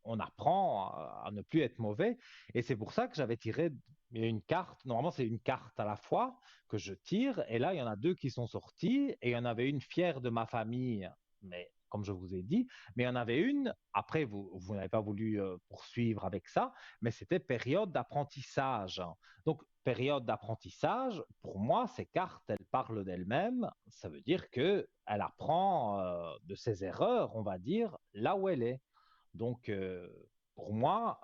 on apprend à ne plus être mauvais. Et c'est pour ça que j'avais tiré une carte. Normalement, c'est une carte à la fois que je tire. Et là, il y en a deux qui sont sorties. Et il y en avait une fière de ma famille, mais comme je vous ai dit. Mais il y en avait une, après, vous n'avez pas voulu poursuivre avec ça, mais c'était période d'apprentissage. Donc, période d'apprentissage, pour moi, ces cartes, elles parlent d'elles-mêmes. Ça veut dire qu'elle apprend de ses erreurs, on va dire, là où elle est. Donc, pour moi,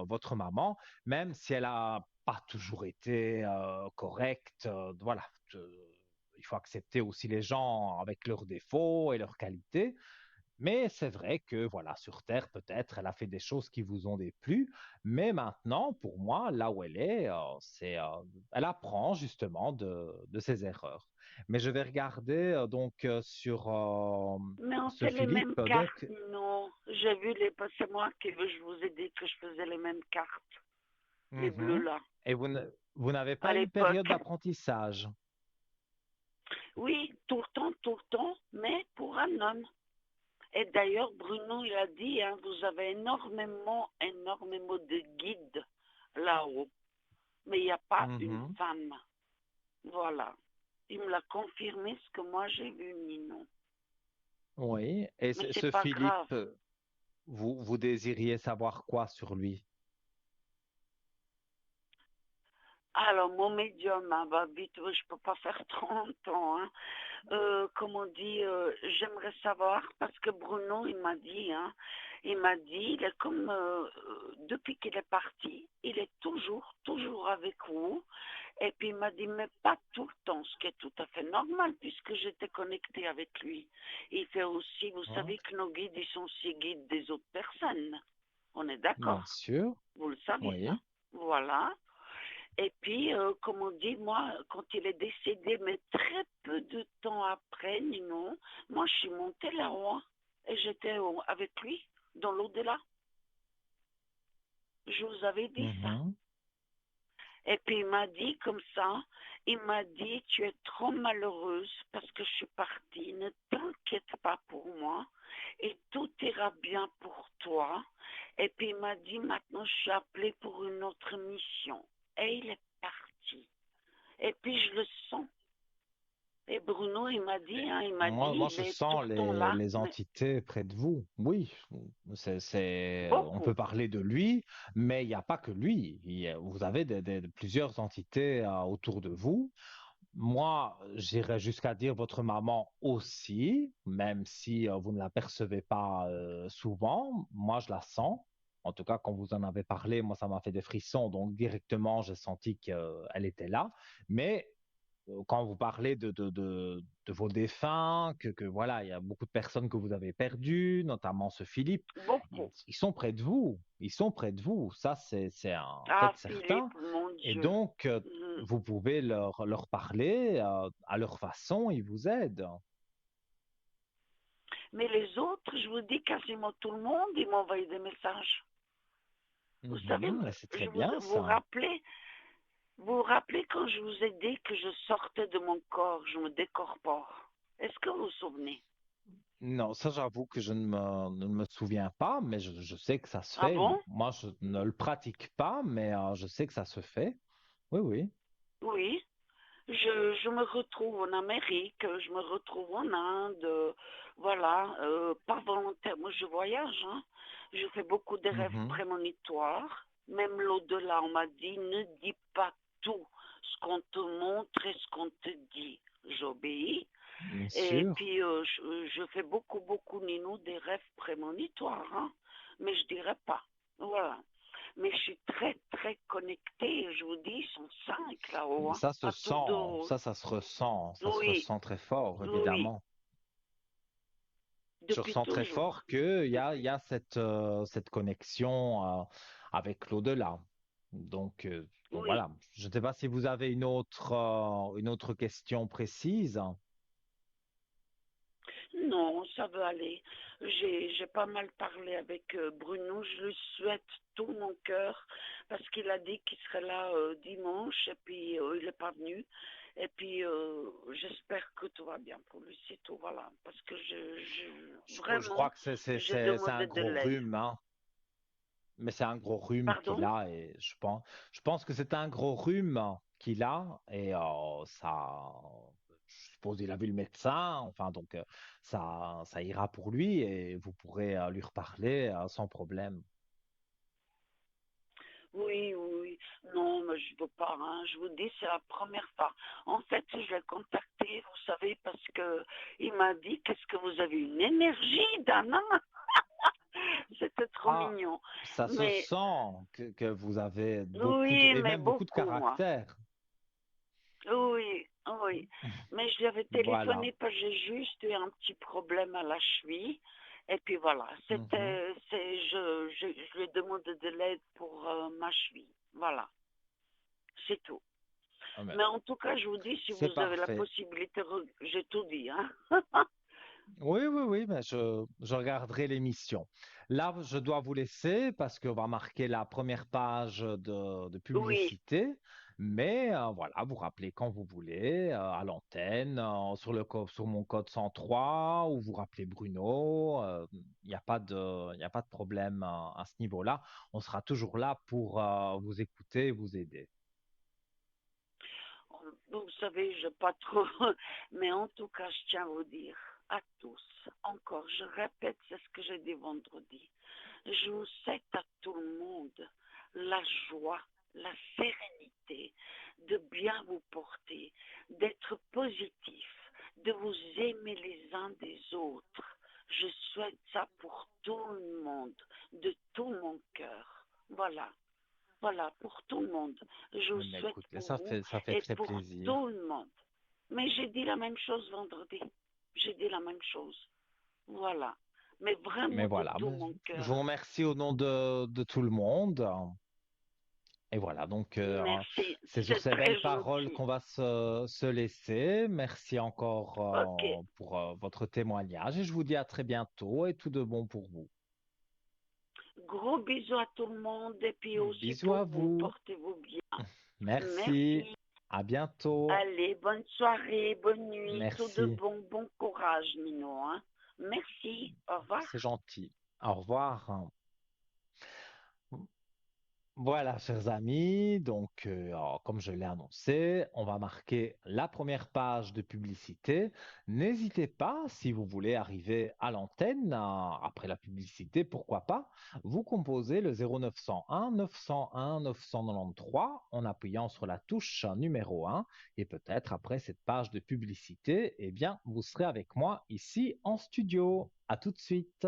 votre maman, même si elle n'a pas toujours été correcte, voilà, il faut accepter aussi les gens avec leurs défauts et leurs qualités. Mais c'est vrai que voilà, sur Terre, peut-être, elle a fait des choses qui vous ont déplu. Mais maintenant, pour moi, là où elle est, elle apprend justement de ses erreurs. Mais je vais regarder donc sur Non, ce c'est les mêmes Philippe. cartes, Donc, non. J'ai vu c'est moi qui je vous ai dit que je faisais les mêmes cartes, les bleus mhm. là, Et vous n'avez à pas une période l'époque. d'apprentissage. Oui, tout le temps, mais pour un homme. Et d'ailleurs, Bruno, il a dit, hein, vous avez énormément de guides là-haut, mais il n'y a pas une Mhm. femme. Voilà. Il me l'a confirmé ce que moi j'ai vu, Nino. Oui. Et Mais ce c'est pas grave. Philippe, vous désiriez savoir quoi sur lui? Alors, mon médium, ah bah, vite, je peux pas faire 30 ans, hein. Comme on dit, j'aimerais savoir, parce que Bruno, il m'a dit, hein, il est comme, depuis qu'il est parti, il est toujours avec vous. Et puis il m'a dit, mais pas tout le temps, ce qui est tout à fait normal, puisque j'étais connectée avec lui. Il fait aussi, vous Hein. savez que nos guides, ils sont aussi guides des autres personnes. On est Bien d'accord, sûr, vous le savez, hein. oui. Voilà. Et puis, comme on dit, moi, quand il est décédé, mais très peu de temps après, Nino, moi, je suis montée là-haut, hein, et j'étais avec lui, dans l'au-delà. Je vous avais dit ça. Mhm. Et puis, il m'a dit comme ça, il m'a dit, tu es trop malheureuse parce que je suis partie, ne t'inquiète pas pour moi, et tout ira bien pour toi. Et puis, il m'a dit, maintenant, je suis appelée pour une autre mission. Et il est parti. Et puis, je le sens. Et Bruno, il m'a dit, hein, il m'a Moi, dit, il je est tout sens le temps là, les mais entités près de vous. Oui, on peut beaucoup. parler de lui, mais il n'y a pas que lui. Vous avez plusieurs entités autour de vous. Moi, j'irais jusqu'à dire votre maman aussi, même si vous ne la percevez pas souvent. Moi, je la sens. En tout cas, quand vous en avez parlé, moi, ça m'a fait des frissons. Donc, directement, j'ai senti qu'elle était là. Mais quand vous parlez de vos défunts, que voilà, il y a beaucoup de personnes que vous avez perdues, notamment ce Philippe, Beaucoup. ils sont près de vous. Ils sont près de vous. Ça, c'est un fait Ah, certain. Philippe, mon Et Dieu. donc, Mhm. vous pouvez leur parler à leur façon, ils vous aident. Mais les autres, je vous dis, quasiment tout le monde, ils m'ont envoyé des messages. Vous savez, Mhm, mais c'est très bien vous ça. rappelez, vous rappelez quand je vous ai dit que je sortais de mon corps, je me décorpore. Est-ce que vous vous souvenez? Non, ça j'avoue que je ne me souviens pas, mais je sais que ça se Ah fait. bon? Moi, je ne le pratique pas, mais je sais que ça se fait. Oui, oui. Oui. Je me retrouve en Amérique, je me retrouve en Inde, voilà, pas volontaire. Moi, je voyage, hein. Je fais beaucoup de rêves Mhm, prémonitoires. Même l'au-delà, on m'a dit, ne dis pas tout ce qu'on te montre et ce qu'on te dit. J'obéis. bien Et sûr. puis, je fais beaucoup, Nino, des rêves prémonitoires, hein. Mais je dirais pas. Voilà. Mais je suis très connectée. Je vous dis, ils sont 5 là-haut, hein, Ça se à tout sent, dos. ça se Oui, ressent très fort, oui, évidemment. Je depuis ressens très toujours. fort qu'il Depuis. y a cette connexion avec l'au-delà. Donc Oui. voilà. Je ne sais pas si vous avez une autre question précise. Non, ça veut aller. J'ai pas mal parlé avec Bruno. Je lui souhaite tout mon cœur parce qu'il a dit qu'il serait là dimanche et puis il n'est pas venu. Et puis j'espère que tout va bien pour lui, c'est tout, voilà. Parce que Je crois vraiment, que j'ai c'est un demandé de gros l'aide. rhume, hein. Mais c'est un gros rhume qu'il Pardon? a et je pense que c'est un gros rhume qu'il a et ça, je suppose il a vu le médecin, enfin donc ça ira pour lui et vous pourrez lui reparler sans problème. Oui, oui, oui. Non, mais je veux pas, hein. Je vous dis, c'est la première fois. En fait, je l'ai contacté, vous savez, parce que il m'a dit, qu'est-ce que vous avez une énergie, Dana? C'était trop Ah, mignon. ça se Mais sent que vous avez oui, et mais même beaucoup de beaucoup, hein. caractère. Oui, oui. Mais je lui avais Voilà. téléphoné parce que j'ai juste eu un petit problème à la cheville. Et puis voilà, Mhm. je lui ai demandé de l'aide pour ma cheville. Voilà, c'est tout. Ah, mais Mais en tout cas, je vous dis, si c'est vous avez la parfait. possibilité, j'ai tout dit, hein. Oui, oui, oui, mais je regarderai l'émission. Là, je dois vous laisser parce qu'on va marquer la première page de Oui, publicité. Mais voilà, vous rappelez quand vous voulez, à l'antenne, sur mon code 103, ou vous rappelez Bruno. Il n'y a pas il y a pas de problème à ce niveau-là. On sera toujours là pour vous écouter et vous aider. vous savez, je pas trop, mais en tout cas, je tiens à vous dire à tous, encore, je répète, c'est ce que j'ai dit vendredi. Je vous souhaite à tout le monde la joie, la sérénité, de bien vous porter, d'être positif, de vous aimer les uns des autres. Je souhaite ça pour tout le monde, de tout mon cœur. Voilà, voilà, pour tout le monde. Je vous Mais souhaite écoutez, pour vous ça fait et très pour plaisir. tout le monde. Mais j'ai dit la même chose vendredi. J'ai dit la même chose. Voilà. Mais Mais vraiment de voilà, tout ben, mon je vous cœur. remercie au nom de tout le monde. Et voilà, donc Merci. c'est sur C'est ces belles très paroles gentil. qu'on va se laisser. Merci encore Ok. pour votre témoignage et je vous dis à très bientôt et tout de bon pour vous. Gros bisous à tout le monde et puis aussi Bisous à pour vous. vous. Portez-vous bien. Merci. Merci. À bientôt. Allez, bonne soirée, bonne nuit, tout de Merci. bon, bon courage, Nino. Hein. Merci. Au revoir. C'est gentil. Au revoir. Voilà, chers amis, donc alors, comme je l'ai annoncé, on va marquer la première page de publicité. N'hésitez pas, si vous voulez arriver à l'antenne après la publicité, pourquoi pas, vous composez le 0901 901 993 en appuyant sur la touche numéro 1 et peut-être après cette page de publicité, eh bien, vous serez avec moi ici en studio. À tout de suite.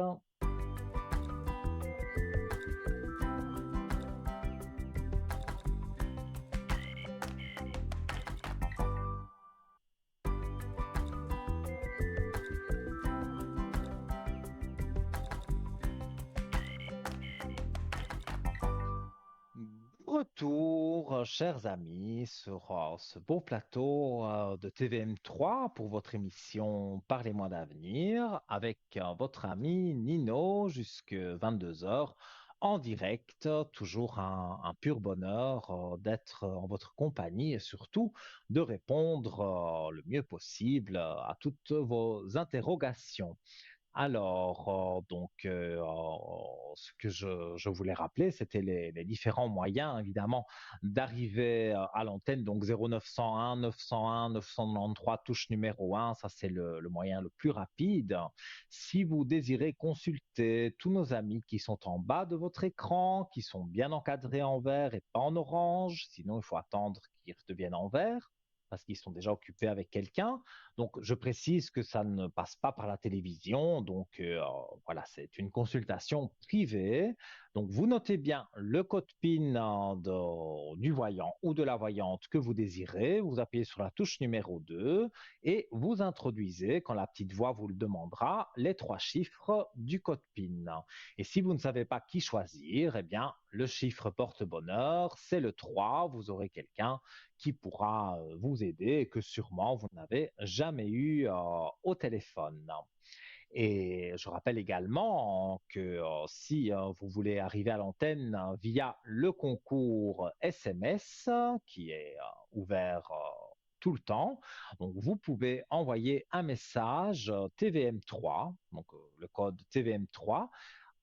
Retour, chers amis, sur ce beau plateau de TVM3 pour votre émission Parlez-moi d'avenir avec votre ami Nino jusque 22 heures en direct. Toujours un pur bonheur d'être en votre compagnie et surtout de répondre le mieux possible à toutes vos interrogations. Alors, ce que je voulais rappeler, c'était les différents moyens, évidemment, d'arriver à l'antenne. Donc, 0901, 901, 993, touche numéro 1, ça c'est le moyen le plus rapide. Si vous désirez consulter tous nos amis qui sont en bas de votre écran, qui sont bien encadrés en vert et pas en orange, sinon il faut attendre qu'ils redeviennent en vert parce qu'ils sont déjà occupés avec quelqu'un. Donc, je précise que ça ne passe pas par la télévision. Donc, voilà, c'est une consultation privée. Donc, vous notez bien le code PIN du voyant ou de la voyante que vous désirez. Vous appuyez sur la touche numéro 2 et vous introduisez, quand la petite voix vous le demandera, les 3 chiffres du code PIN. Et si vous ne savez pas qui choisir, eh bien, le chiffre porte-bonheur, c'est le 3. Vous aurez quelqu'un qui pourra vous aider et que sûrement vous n'avez jamais eu au téléphone. Et je rappelle également que si vous voulez arriver à l'antenne via le concours SMS qui est ouvert tout le temps, donc vous pouvez envoyer un message TVM3, donc le code TVM3,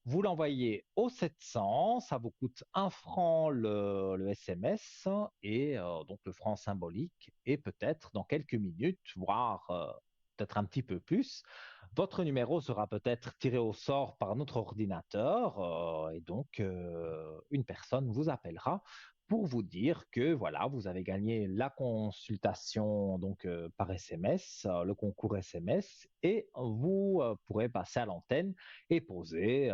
vous l'envoyez au 700, ça vous coûte 1 franc le SMS et donc le franc symbolique. Et peut-être dans quelques minutes, voire peut-être un petit peu plus, votre numéro sera peut-être tiré au sort par notre ordinateur et donc une personne vous appellera pour vous dire que voilà, vous avez gagné la consultation donc par SMS, le concours SMS, et vous pourrez passer à l'antenne et poser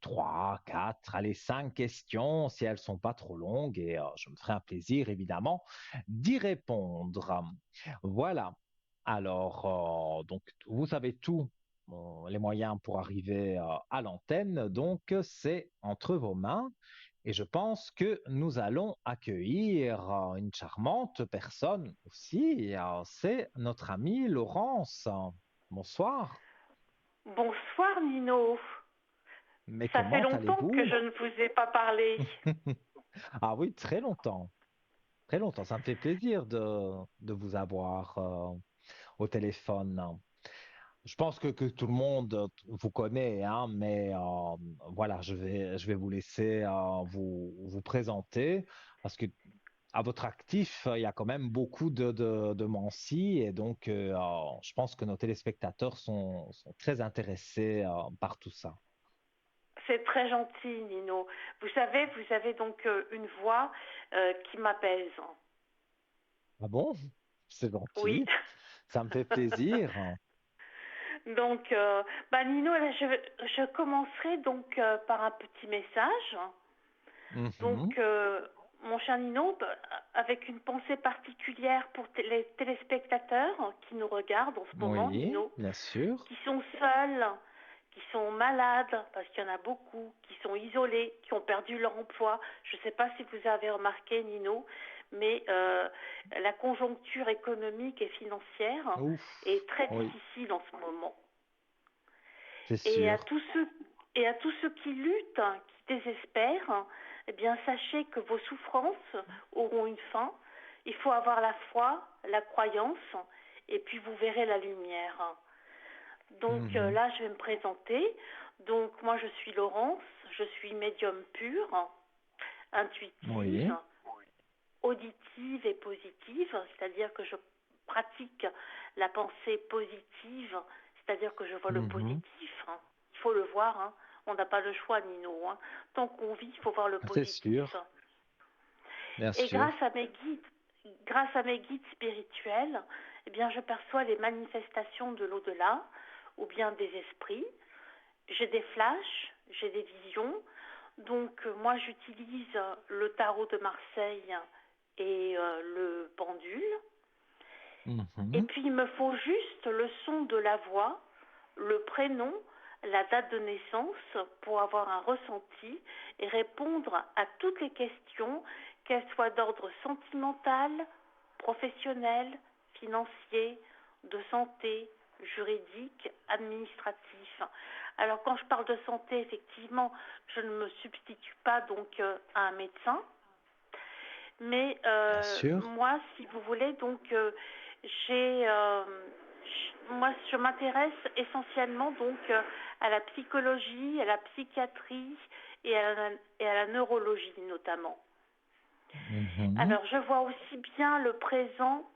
3, 4, allez, 5 questions si elles sont pas trop longues et je me ferai un plaisir évidemment d'y répondre. Voilà. Alors, donc, vous savez tout, les moyens pour arriver à l'antenne, donc c'est entre vos mains. Et je pense que nous allons accueillir une charmante personne aussi. C'est notre amie Laurence. Bonsoir. Bonsoir Nino. Mais Ça fait comment longtemps que allez-vous? je ne vous ai pas parlé. Ah oui, très longtemps. Très longtemps. Ça me fait plaisir de vous avoir au téléphone. Je pense que tout le monde vous connaît, hein, mais voilà, je vais vous laisser vous présenter parce que à votre actif, il y a quand même beaucoup de Mansi et donc je pense que nos téléspectateurs sont très intéressés par tout ça. C'est très gentil, Nino. Vous savez, vous avez donc une voix qui m'apaise. Ah bon? C'est Oui. gentil. Ça me fait plaisir. Donc, Nino, là, je commencerai donc par un petit message. Mhm. Donc, mon cher Nino, avec une pensée particulière pour les téléspectateurs qui nous regardent en ce moment, Oui, Nino, bien sûr. qui sont seuls, qui sont malades, parce qu'il y en a beaucoup, qui sont isolés, qui ont perdu leur emploi. Je ne sais pas si vous avez remarqué, Nino, mais la conjoncture économique et financière Ouf. est très Oui, difficile en ce moment. c'est Et à sûr. tous ceux, et à tous ceux qui luttent, qui désespèrent, eh bien, sachez que vos souffrances auront une fin. Il faut avoir la foi, la croyance, et puis vous verrez la lumière. Donc Mhm. là, je vais me présenter. Donc moi, je suis Laurence, je suis médium pure, intuitive, Oui. auditive et positive, c'est-à-dire que je pratique la pensée positive, c'est-à-dire que je vois le Mhm. positif. Il faut le voir, on n'a pas le choix, Nino. Tant qu'on vit, il faut voir le C'est positif. sûr, bien Et sûr. grâce à mes guides spirituels, eh bien, je perçois les manifestations de l'au-delà ou bien des esprits. J'ai des flashs, j'ai des visions. Donc, moi, j'utilise le tarot de Marseille et le pendule. Et Mhm. puis, il me faut juste le son de la voix, le prénom, la date de naissance pour avoir un ressenti et répondre à toutes les questions, qu'elles soient d'ordre sentimental, professionnel, financier, de santé, juridique, administratif. Alors quand je parle de santé, effectivement, je ne me substitue pas donc à un médecin, mais Bien sûr. moi, si vous voulez, donc j'ai, moi, je m'intéresse essentiellement donc à la psychologie, à la psychiatrie et à la neurologie notamment. Mhm. Alors, je vois aussi bien le présent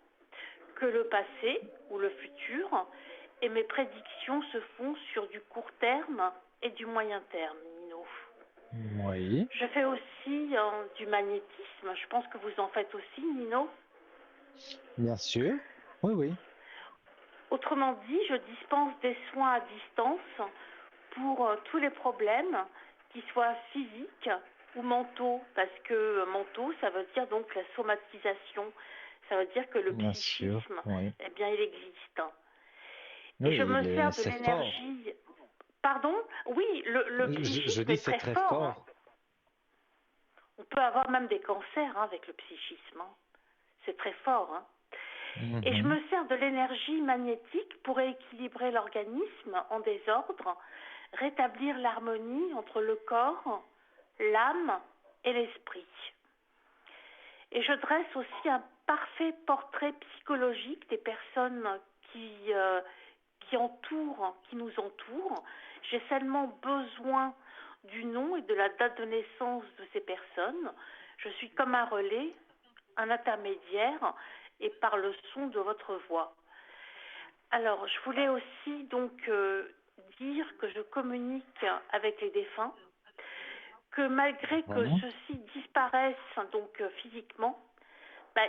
que le passé ou le futur, et mes prédictions se font sur du court terme et du moyen terme, Nino. Oui, Je fais aussi du magnétisme, je pense que vous en faites aussi, Nino. bien sûr. Oui, oui. Autrement dit, je dispense des soins à distance pour tous les problèmes, qu'ils soient physiques ou mentaux, parce que mentaux, ça veut dire donc la somatisation, ça veut dire que le Bien sûr. psychisme, Oui. eh bien, il existe. Et je Oui, me sers de c'est fort. l'énergie. Pardon? Oui, le Je psychisme dis est c'est très très fort. fort. On peut avoir même des cancers avec le psychisme. C'est très fort. Et je Mhm. me sers de l'énergie magnétique pour équilibrer l'organisme en désordre, rétablir l'harmonie entre le corps, l'âme et l'esprit. Et je dresse aussi un parfait portrait psychologique des personnes qui nous entourent. J'ai seulement besoin du nom et de la date de naissance de ces personnes. Je suis comme un relais, un intermédiaire, et par le son de votre voix. Alors, je voulais aussi donc dire que je communique avec les défunts, que malgré que Mhm. ceux-ci disparaissent donc physiquement,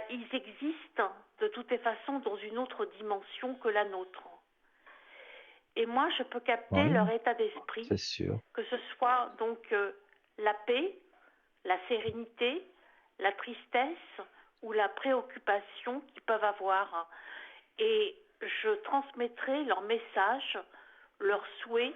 ils existent de toutes les façons dans une autre dimension que la nôtre. Et moi, je peux capter leur Oui, état d'esprit, c'est sûr. que ce soit donc la paix, la sérénité, la tristesse ou la préoccupation qu'ils peuvent avoir. Et je transmettrai leurs messages, leurs souhaits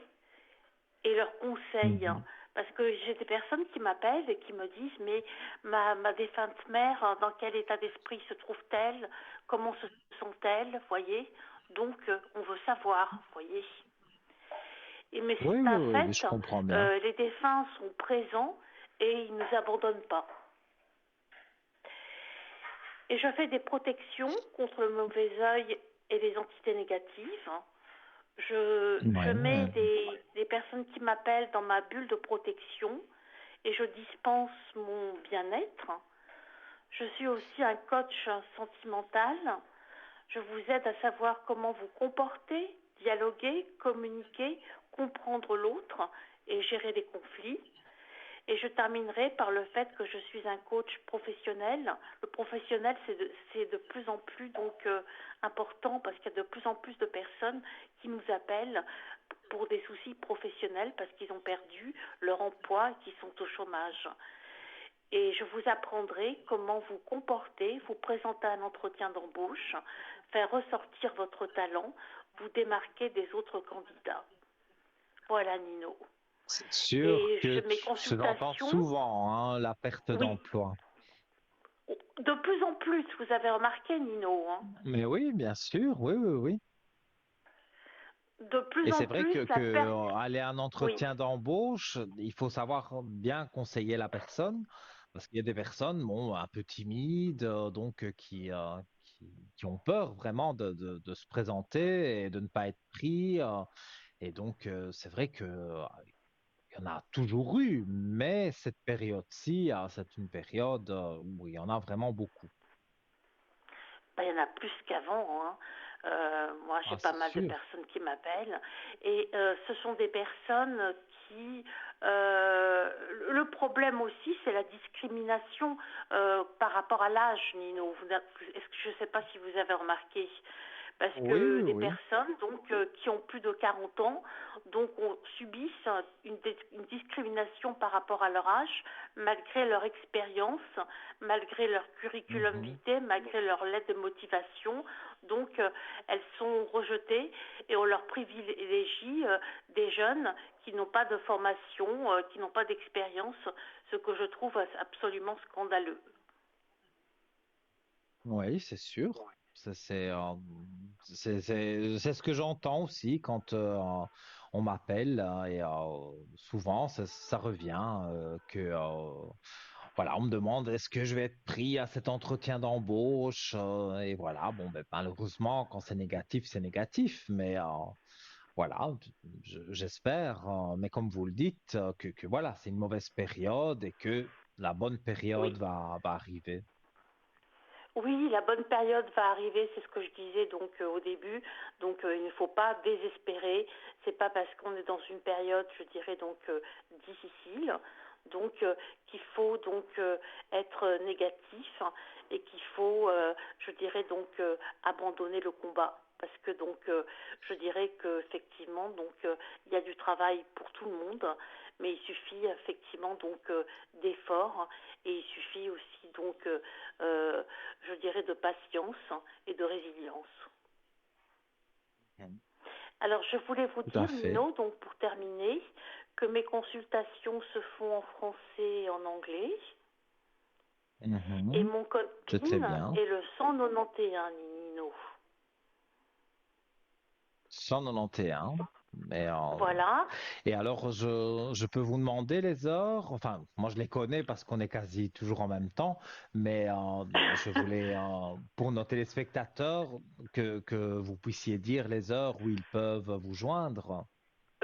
et leurs conseils. Mhm. Parce que j'ai des personnes qui m'appellent et qui me disent mais ma défunte mère, dans quel état d'esprit se trouve-t-elle? Comment se sent-elle? Voyez. Donc on veut savoir, voyez. Et mais Oui, c'est un oui, oui, fait, je comprends bien. les défunts sont présents et ils ne nous abandonnent pas. Et je fais des protections contre le mauvais œil et les entités négatives. Je Ouais, mets des personnes qui m'appellent dans ma bulle de protection et je dispense mon bien-être. Je suis aussi un coach sentimental. Je vous aide à savoir comment vous comporter, dialoguer, communiquer comprendre l'autre et gérer les conflits. Et je terminerai par le fait que je suis un coach professionnel. Le professionnel, c'est de plus en plus important parce qu'il y a de plus en plus de personnes qui nous appellent pour des soucis professionnels parce qu'ils ont perdu leur emploi et qu'ils sont au chômage. Et je vous apprendrai comment vous comporter, vous présenter un entretien d'embauche, faire ressortir votre talent, vous démarquer des autres candidats. Voilà, Nino. C'est sûr Et que mes tu l'entends consultations, souvent, hein, la perte oui, d'emploi. de plus en plus, vous avez remarqué, Nino, hein, Mais oui, bien sûr, oui, oui, oui. de plus Et en c'est vrai plus, la perte, aller à un oui, entretien d'embauche, il faut savoir bien conseiller la personne, parce qu'il y a des personnes, bon, un peu timides, donc qui ont peur vraiment de se présenter et de ne pas être pris. Et donc, c'est vrai que il y en a toujours eu, mais cette période-ci, c'est une période où il y en a vraiment beaucoup. ben, il y en a plus qu'avant, hein. Moi, j'ai Ah, pas c'est mal de sûr. personnes qui m'appellent et ce sont des personnes qui... le problème aussi, c'est la discrimination par rapport à l'âge, Nino. Je ne sais pas si vous avez remarqué. Parce Oui, que oui, des oui. personnes qui ont plus de 40 ans subissent une discrimination par rapport à leur âge, malgré leur expérience, malgré leur curriculum Mhm. vitae, malgré leur lettre de motivation. Donc, elles sont rejetées et on leur privilégie des jeunes qui n'ont pas de formation, qui n'ont pas d'expérience, ce que je trouve absolument scandaleux. Oui, c'est sûr. Ça, c'est ce que j'entends aussi quand on m'appelle et souvent ça revient que voilà, on me demande est-ce que je vais être pris à cet entretien d'embauche et voilà, bon ben malheureusement quand c'est négatif, c'est négatif, mais voilà, j'espère, mais comme vous le dites, que voilà, c'est une mauvaise période et que la bonne période Oui. va arriver. Oui, la bonne période va arriver, c'est ce que je disais au début. Donc il ne faut pas désespérer. C'est pas parce qu'on est dans une période, je dirais difficile, qu'il faut être négatif et qu'il faut, je dirais abandonner le combat. Parce que je dirais que effectivement il y a du travail pour tout le monde, mais il suffit effectivement d'efforts et il suffit aussi je dirais, de patience et de résilience. Mhm. Alors, je voulais vous Tout à dire, fait. Nino, pour terminer, que mes consultations se font en français et en anglais. Et Mhm. mon code C'est très PIN bien. est le 191, Nino. 191. Mais, Voilà. et alors, je peux vous demander les heures? Enfin, moi, je les connais parce qu'on est quasi toujours en même temps, mais je voulais, pour nos téléspectateurs, que vous puissiez dire les heures où ils peuvent vous joindre.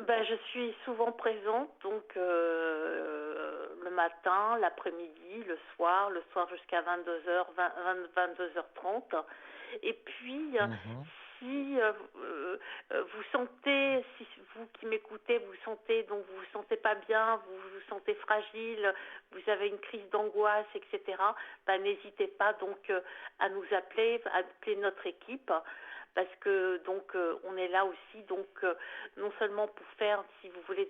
Ben, je suis souvent présente, le matin, l'après-midi, le soir jusqu'à 22h, 22h30. Et puis, Mhm. si vous sentez, si vous qui m'écoutez, vous vous sentez pas bien, vous vous sentez fragile, vous avez une crise d'angoisse, etc., ben, n'hésitez pas à nous appeler, à appeler notre équipe, parce que on est là aussi non seulement pour faire, si vous voulez,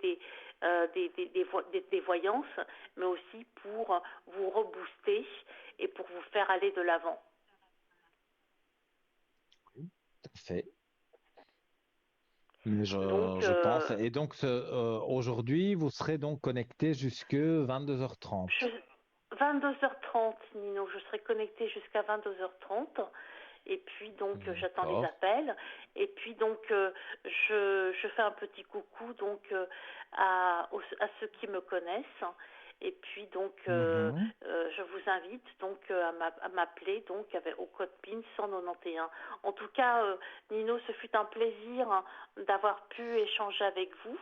des voyances, mais aussi pour vous rebooster et pour vous faire aller de l'avant. Tout à fait. Mais Donc, je pense. Et donc, aujourd'hui, vous serez donc connecté jusque 22h30. 22h30, Nino, je serai connectée jusqu'à 22h30. Et puis j'attends les D'accord. appels. Et puis je fais un petit coucou à ceux qui me connaissent. Et puis Mhm. je vous invite à m'appeler au code PIN 191. En tout cas, Nino, ce fut un plaisir d'avoir pu échanger avec vous.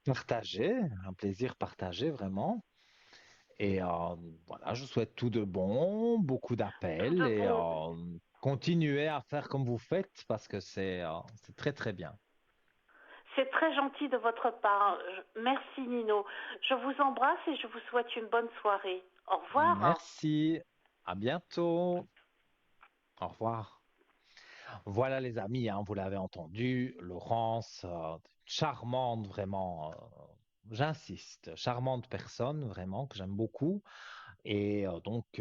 Partagé, un plaisir partagé vraiment. Et voilà, je vous souhaite tout de bon, beaucoup Tout d'appels de et bon. continuez à faire comme vous faites parce que c'est très très bien. C'est très gentil de votre part. Merci Nino. Je vous embrasse et je vous souhaite une bonne soirée. Au revoir. Merci. À bientôt. Au revoir. Voilà les amis, hein, vous l'avez entendu, Laurence, charmante vraiment, j'insiste, charmante personne vraiment que j'aime beaucoup. Et donc,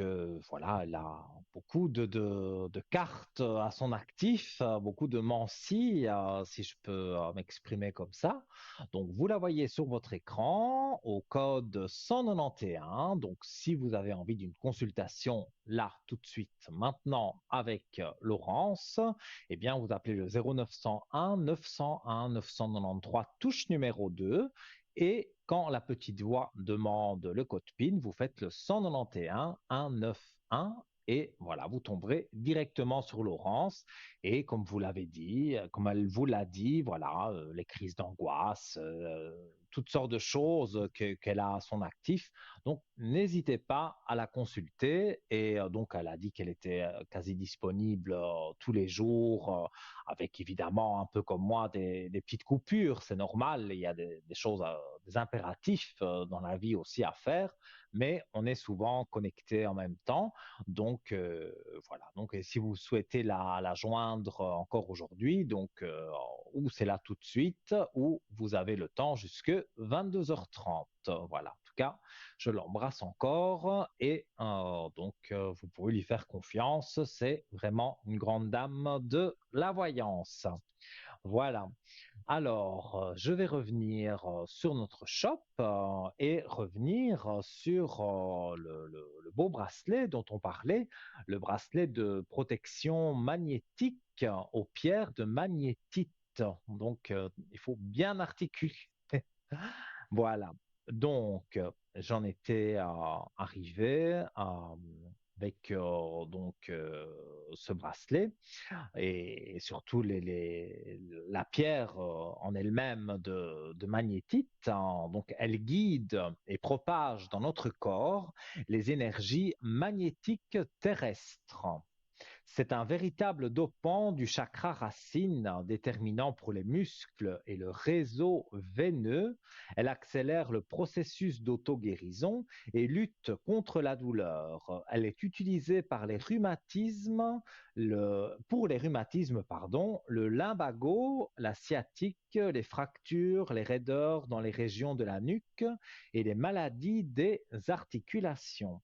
voilà, elle a beaucoup de cartes à son actif, beaucoup de mancies, si je peux m'exprimer comme ça. Donc, vous la voyez sur votre écran au code 191. Donc, si vous avez envie d'une consultation là, tout de suite, maintenant, avec Laurence, eh bien, vous appelez le 0901 901 993, touche numéro 2. Et quand la petite voix demande le code PIN, vous faites le 191 191 et voilà, vous tomberez directement sur Laurence. Et comme vous l'avez dit, comme elle vous l'a dit, voilà, les crises d'angoisse, toutes sortes de choses qu'elle a à son actif. Donc, n'hésitez pas à la consulter. Et donc, elle a dit qu'elle était quasi disponible tous les jours, avec évidemment un peu comme moi des petites coupures. C'est normal, il y a des choses, des impératifs dans la vie aussi à faire, mais on est souvent connecté en même temps. Donc, voilà. Donc, si vous souhaitez la joindre encore aujourd'hui, donc, ou c'est là tout de suite, ou vous avez le temps jusque 22h30. Voilà. En tout cas, je l'embrasse encore et donc vous pouvez lui faire confiance. C'est vraiment une grande dame de la voyance. Voilà. Alors, je vais revenir sur notre shop et revenir sur le beau bracelet dont on parlait, le bracelet de protection magnétique aux pierres de magnétite. Donc, il faut bien articuler. Voilà. Donc, j'en étais arrivé avec donc ce bracelet et surtout la pierre en elle-même de magnétite. Hein. Donc, elle guide et propage dans notre corps les énergies magnétiques terrestres. C'est un véritable dopant du chakra racine, déterminant pour les muscles et le réseau veineux. Elle accélère le processus d'auto-guérison et lutte contre la douleur. Elle est utilisée par les rhumatismes, pour les rhumatismes, pardon, le lumbago, la sciatique, les fractures, les raideurs dans les régions de la nuque et les maladies des articulations.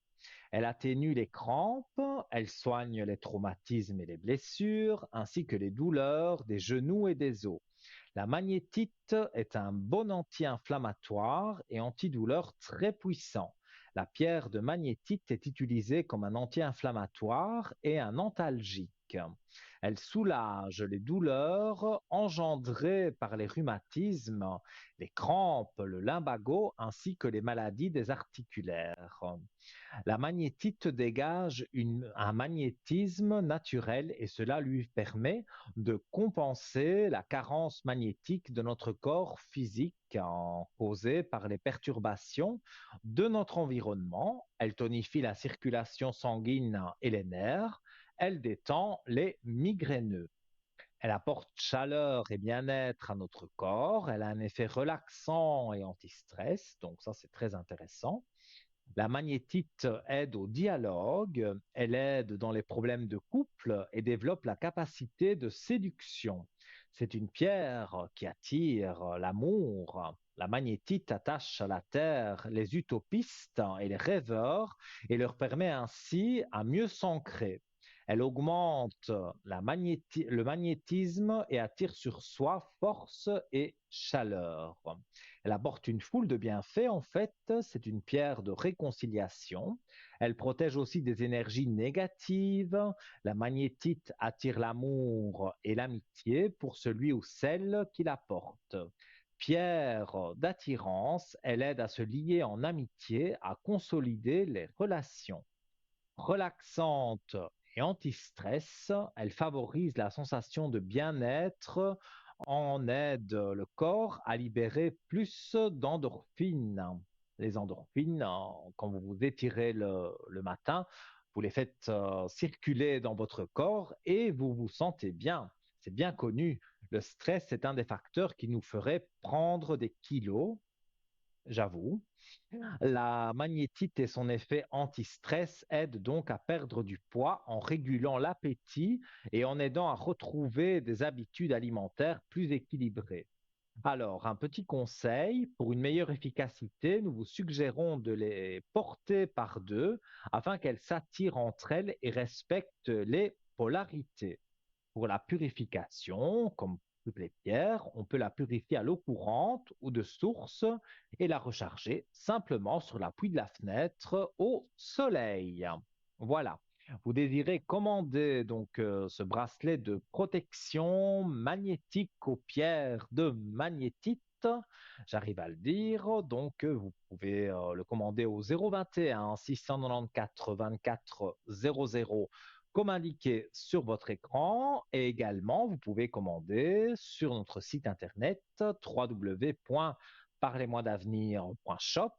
Elle atténue les crampes, elle soigne les traumatismes et les blessures, ainsi que les douleurs des genoux et des os. La magnétite est un bon anti-inflammatoire et antidouleur très puissant. La pierre de magnétite est utilisée comme un anti-inflammatoire et un antalgique. Elle soulage les douleurs engendrées par les rhumatismes, les crampes, le lumbago ainsi que les maladies des articulaires. La magnétite dégage un magnétisme naturel et cela lui permet de compenser la carence magnétique de notre corps physique causée par les perturbations de notre environnement. Elle tonifie la circulation sanguine et les nerfs. Elle détend les migraineux. Elle apporte chaleur et bien-être à notre corps. Elle a un effet relaxant et anti-stress. Donc ça, c'est très intéressant. La magnétite aide au dialogue, elle aide dans les problèmes de couple et développe la capacité de séduction. C'est une pierre qui attire l'amour. La magnétite attache à la Terre les utopistes et les rêveurs et leur permet ainsi à mieux s'ancrer. Elle augmente le magnétisme et attire sur soi force et chaleur. Elle apporte une foule de bienfaits. En fait, c'est une pierre de réconciliation. Elle protège aussi des énergies négatives. La magnétite attire l'amour et l'amitié pour celui ou celle qui la porte. Pierre d'attirance, elle aide à se lier en amitié, à consolider les relations. Relaxante et anti-stress, elle favorise la sensation de bien-être, en aide le corps à libérer plus d'endorphines. Les endorphines, quand vous vous étirez le matin, vous les faites circuler dans votre corps et vous vous sentez bien. C'est bien connu. Le stress est un des facteurs qui nous ferait prendre des kilos, j'avoue. La magnétite et son effet anti-stress aident donc à perdre du poids en régulant l'appétit et en aidant à retrouver des habitudes alimentaires plus équilibrées. Alors, un petit conseil, pour une meilleure efficacité, nous vous suggérons de les porter par deux afin qu'elles s'attirent entre elles et respectent les polarités. Pour la purification, comme toutes les pierres, on peut la purifier à l'eau courante ou de source et la recharger simplement sur l'appui de la fenêtre au soleil. Voilà. Vous désirez commander donc ce bracelet de protection magnétique aux pierres de magnétite. J'arrive à le dire. Donc, vous pouvez le commander au 021 694 24 00 comme indiqué sur votre écran. Et également, vous pouvez commander sur notre site internet www.parlez-moi-d'avenir.shop.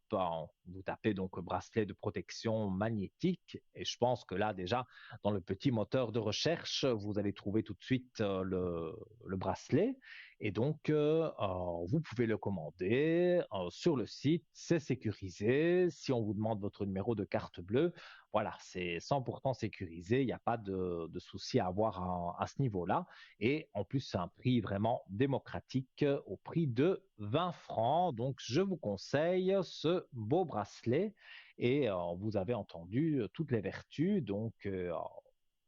Vous tapez donc bracelet de protection magnétique et je pense que là déjà, dans le petit moteur de recherche, vous allez trouver tout de suite le bracelet. Et donc, vous pouvez le commander sur le site, c'est sécurisé. Si on vous demande votre numéro de carte bleue, voilà, c'est 100% sécurisé, il n'y a pas de souci à avoir à ce niveau-là. Et en plus, c'est un prix vraiment démocratique au prix de 20 francs. Donc, je vous conseille ce beau bracelet et vous avez entendu toutes les vertus. Donc,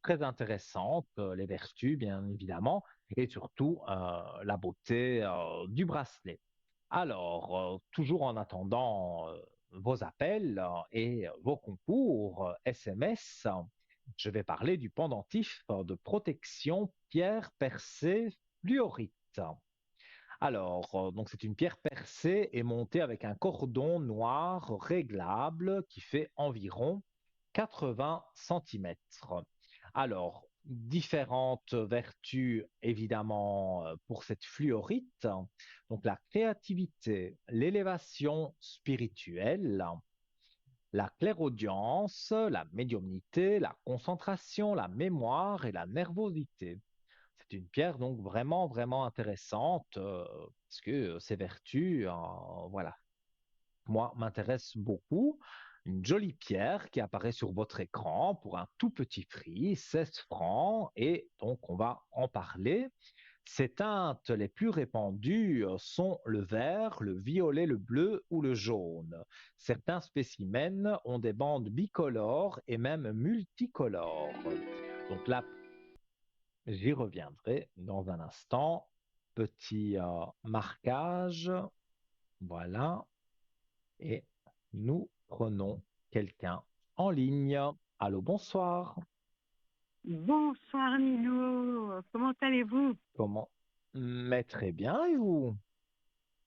très intéressantes, les vertus, bien évidemment, et surtout la beauté du bracelet. Alors, toujours en attendant vos appels et vos concours SMS, je vais parler du pendentif de protection pierre percée fluorite. Alors, donc c'est une pierre percée et montée avec un cordon noir réglable qui fait environ 80 centimètres. Alors, différentes vertus évidemment pour cette fluorite. Donc la créativité, l'élévation spirituelle, la clairaudience, la médiumnité, la concentration, la mémoire et la nervosité. C'est une pierre donc vraiment, vraiment intéressante parce que ses vertus, voilà, moi, m'intéresse beaucoup. Une jolie pierre qui apparaît sur votre écran pour un tout petit prix, 16 francs, et donc on va en parler. Ces teintes les plus répandues sont le vert, le violet, le bleu ou le jaune. Certains spécimens ont des bandes bicolores et même multicolores. Donc là, j'y reviendrai dans un instant. Petit marquage, voilà. Et nous prenons quelqu'un en ligne. Allô, bonsoir. Bonsoir Nino, comment allez-vous? Comment? Mais très bien, et vous?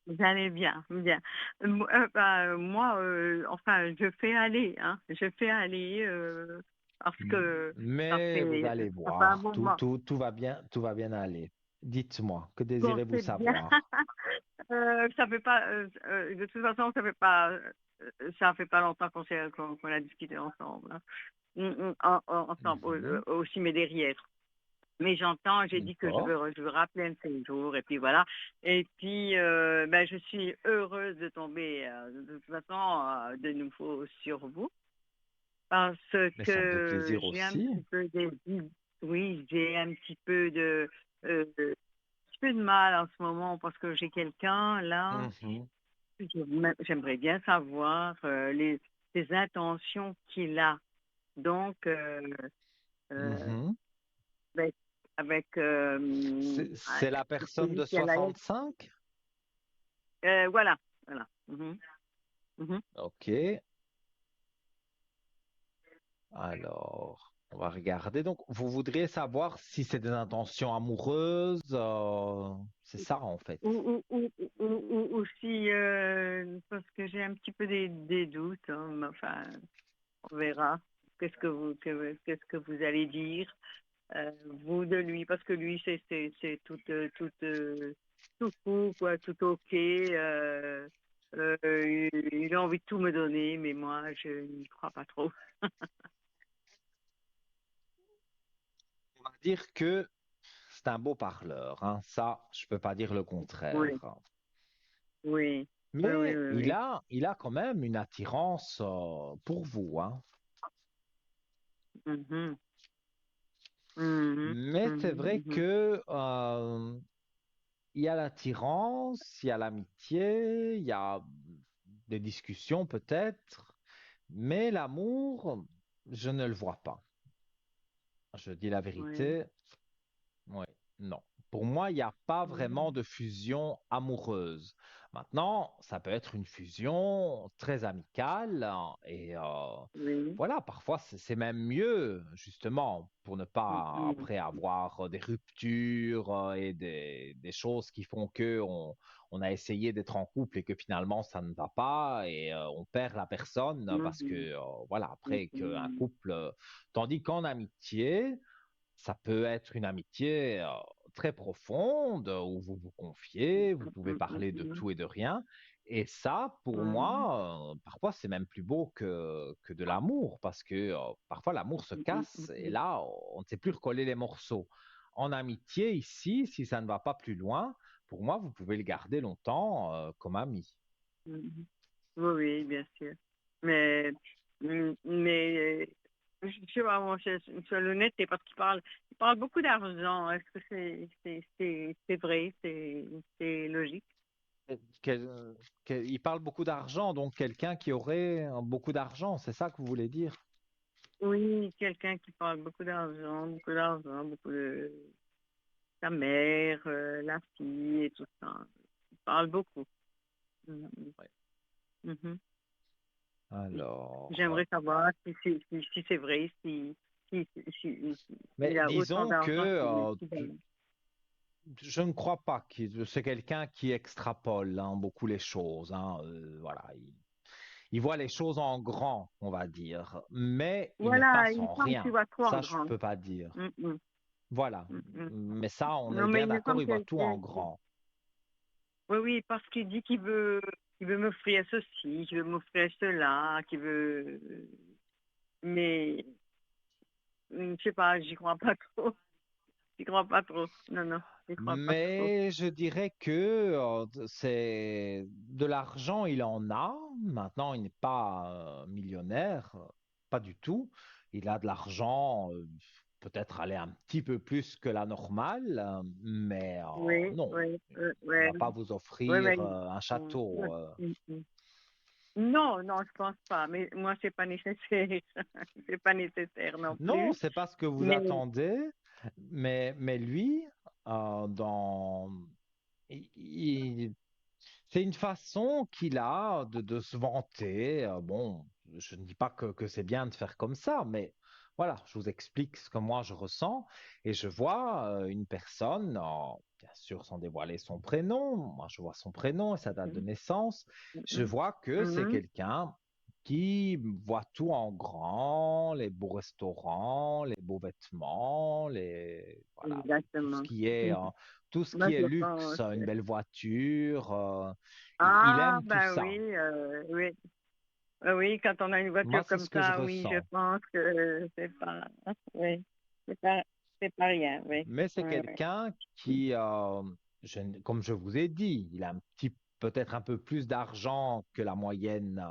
Vous allez bien, bien. Moi, enfin, je fais aller, hein, je fais aller parce que Mais vous allez ça fait un voir, moment. tout va bien aller. Dites-moi, que Bon, désirez-vous c'est bien. savoir? Ça fait pas, de toute façon, ça fait pas longtemps qu'on a discuté ensemble, hein. Ensemble, Mhm. aussi mes derrière. Mais j'entends, j'ai dit que D'accord. je veux rappeler un de ces jours, et puis voilà. Et puis, je suis heureuse de tomber de toute façon de nouveau sur vous, parce Mais ça me fait que plaisir j'ai un aussi. petit peu oui, j'ai un petit peu de mal en ce moment, parce que j'ai quelqu'un là, Mhm. j'aimerais bien savoir les intentions qu'il a. Donc, euh, Mhm. avec, avec C'est la personne de celui qui a la... 65? Voilà, voilà. Mhm, mhm. Ok. Alors, on va regarder. Donc, vous voudriez savoir si c'est des intentions amoureuses, c'est ça en fait. Ou si, parce que j'ai un petit peu des doutes, hein, mais enfin, on verra. Qu'est-ce que vous allez dire, vous de lui, parce que lui, c'est tout fou, quoi, tout ok. Il a envie de tout me donner, mais moi, je n'y crois pas trop. On va dire que c'est un beau parleur, hein. Ça, je peux pas dire le contraire. Oui, oui, oui, oui, Mais oui, il oui. a, il a quand même une attirance pour vous, hein. Mhm, mhm, Mais c'est mhm, vrai mhm, que il y a l'attirance, il y a l'amitié, il y a des discussions peut-être, mais l'amour, je ne le vois pas. Je dis la oui. vérité, oui, non. Pour moi, il n'y a pas vraiment Mhm, de fusion amoureuse. Maintenant, ça peut être une fusion très amicale hein, et oui. voilà, parfois c'est même mieux, justement, pour ne pas Mhm, après avoir des ruptures et des choses qui font que on a essayé d'être en couple et que finalement ça ne va pas et on perd la personne parce que mhm, voilà, après qu'un mhm, couple, tandis qu'en amitié, ça peut être une amitié très profonde où vous vous confiez, vous pouvez mhm, parler de mhm, tout et de rien. Et ça, pour mhm, moi, parfois c'est même plus beau que de l'amour parce que parfois l'amour se mhm, casse et mhm, là, on ne sait plus recoller les morceaux. En amitié, ici, si ça ne va pas plus loin, pour moi, vous pouvez le garder longtemps comme ami. mhm. Oui, oui, bien sûr. Mais, mais je sais pas, moi, je suis l'honnêteté parce il parle beaucoup d'argent. Est-ce que c'est vrai, c'est logique? Il parle beaucoup d'argent, donc quelqu'un qui aurait beaucoup d'argent, c'est ça que vous voulez dire? Oui, quelqu'un qui parle beaucoup d'argent, beaucoup de sa mère, la fille et tout ça. Il parle beaucoup. Mhm, Ouais. mhm. Alors, J'aimerais savoir si c'est vrai, si il mais a autant disons que d'argent qu'il donne. je ne crois pas que c'est quelqu'un qui extrapole hein, beaucoup les choses. Hein, voilà, il voit les choses en grand, on va dire, mais il n'est pas Voilà, il me sans semble qu'il rien. voit tout en Ça, je grand. peux pas dire. Mm, mm, Voilà, mm, mm. mais ça, on est Non, mais bien il me d'accord, semble il voit tout en grand. oui, oui, parce qu'il dit qu'il veut m'offrir ceci, qu'il veut m'offrir cela, qu'il veut, mais je sais pas, j'y crois pas trop. J'y crois pas trop. Non, non, j'y crois pas trop. Mais je dirais que c'est de l'argent, il en a. Maintenant, il n'est pas millionnaire, pas du tout. Il a de l'argent, peut-être aller un petit peu plus que la normale, mais Oui, non, oui, il ouais, va pas vous ouais, offrir mais, un ouais, château. non, non, je pense pas. Mais moi, c'est pas nécessaire. C'est pas nécessaire non Non, plus. c'est pas ce que vous Mais attendez, mais lui, dans, il, c'est une façon qu'il a de se vanter. Bon, je ne dis pas que c'est bien de faire comme ça, mais voilà, je vous explique ce que moi je ressens et je vois une personne, bien sûr sans dévoiler son prénom, moi je vois son prénom et sa date de naissance, je mhm, vois que c'est mhm, quelqu'un qui voit tout en grand, les beaux restaurants, les beaux vêtements, voilà, tout ce exactement. qui est tout ce Moi, qui est je pense. luxe, une belle voiture, il Ah, aime tout ben ça. oui, oui. Oui, quand on a une Moi, voiture c'est comme ce que je ça, oui, je ressens. pense que oui, c'est pas, c'est pas rien, oui. Mais c'est Oui, quelqu'un qui, comme je vous ai dit, il a peut-être un peu plus d'argent que la moyenne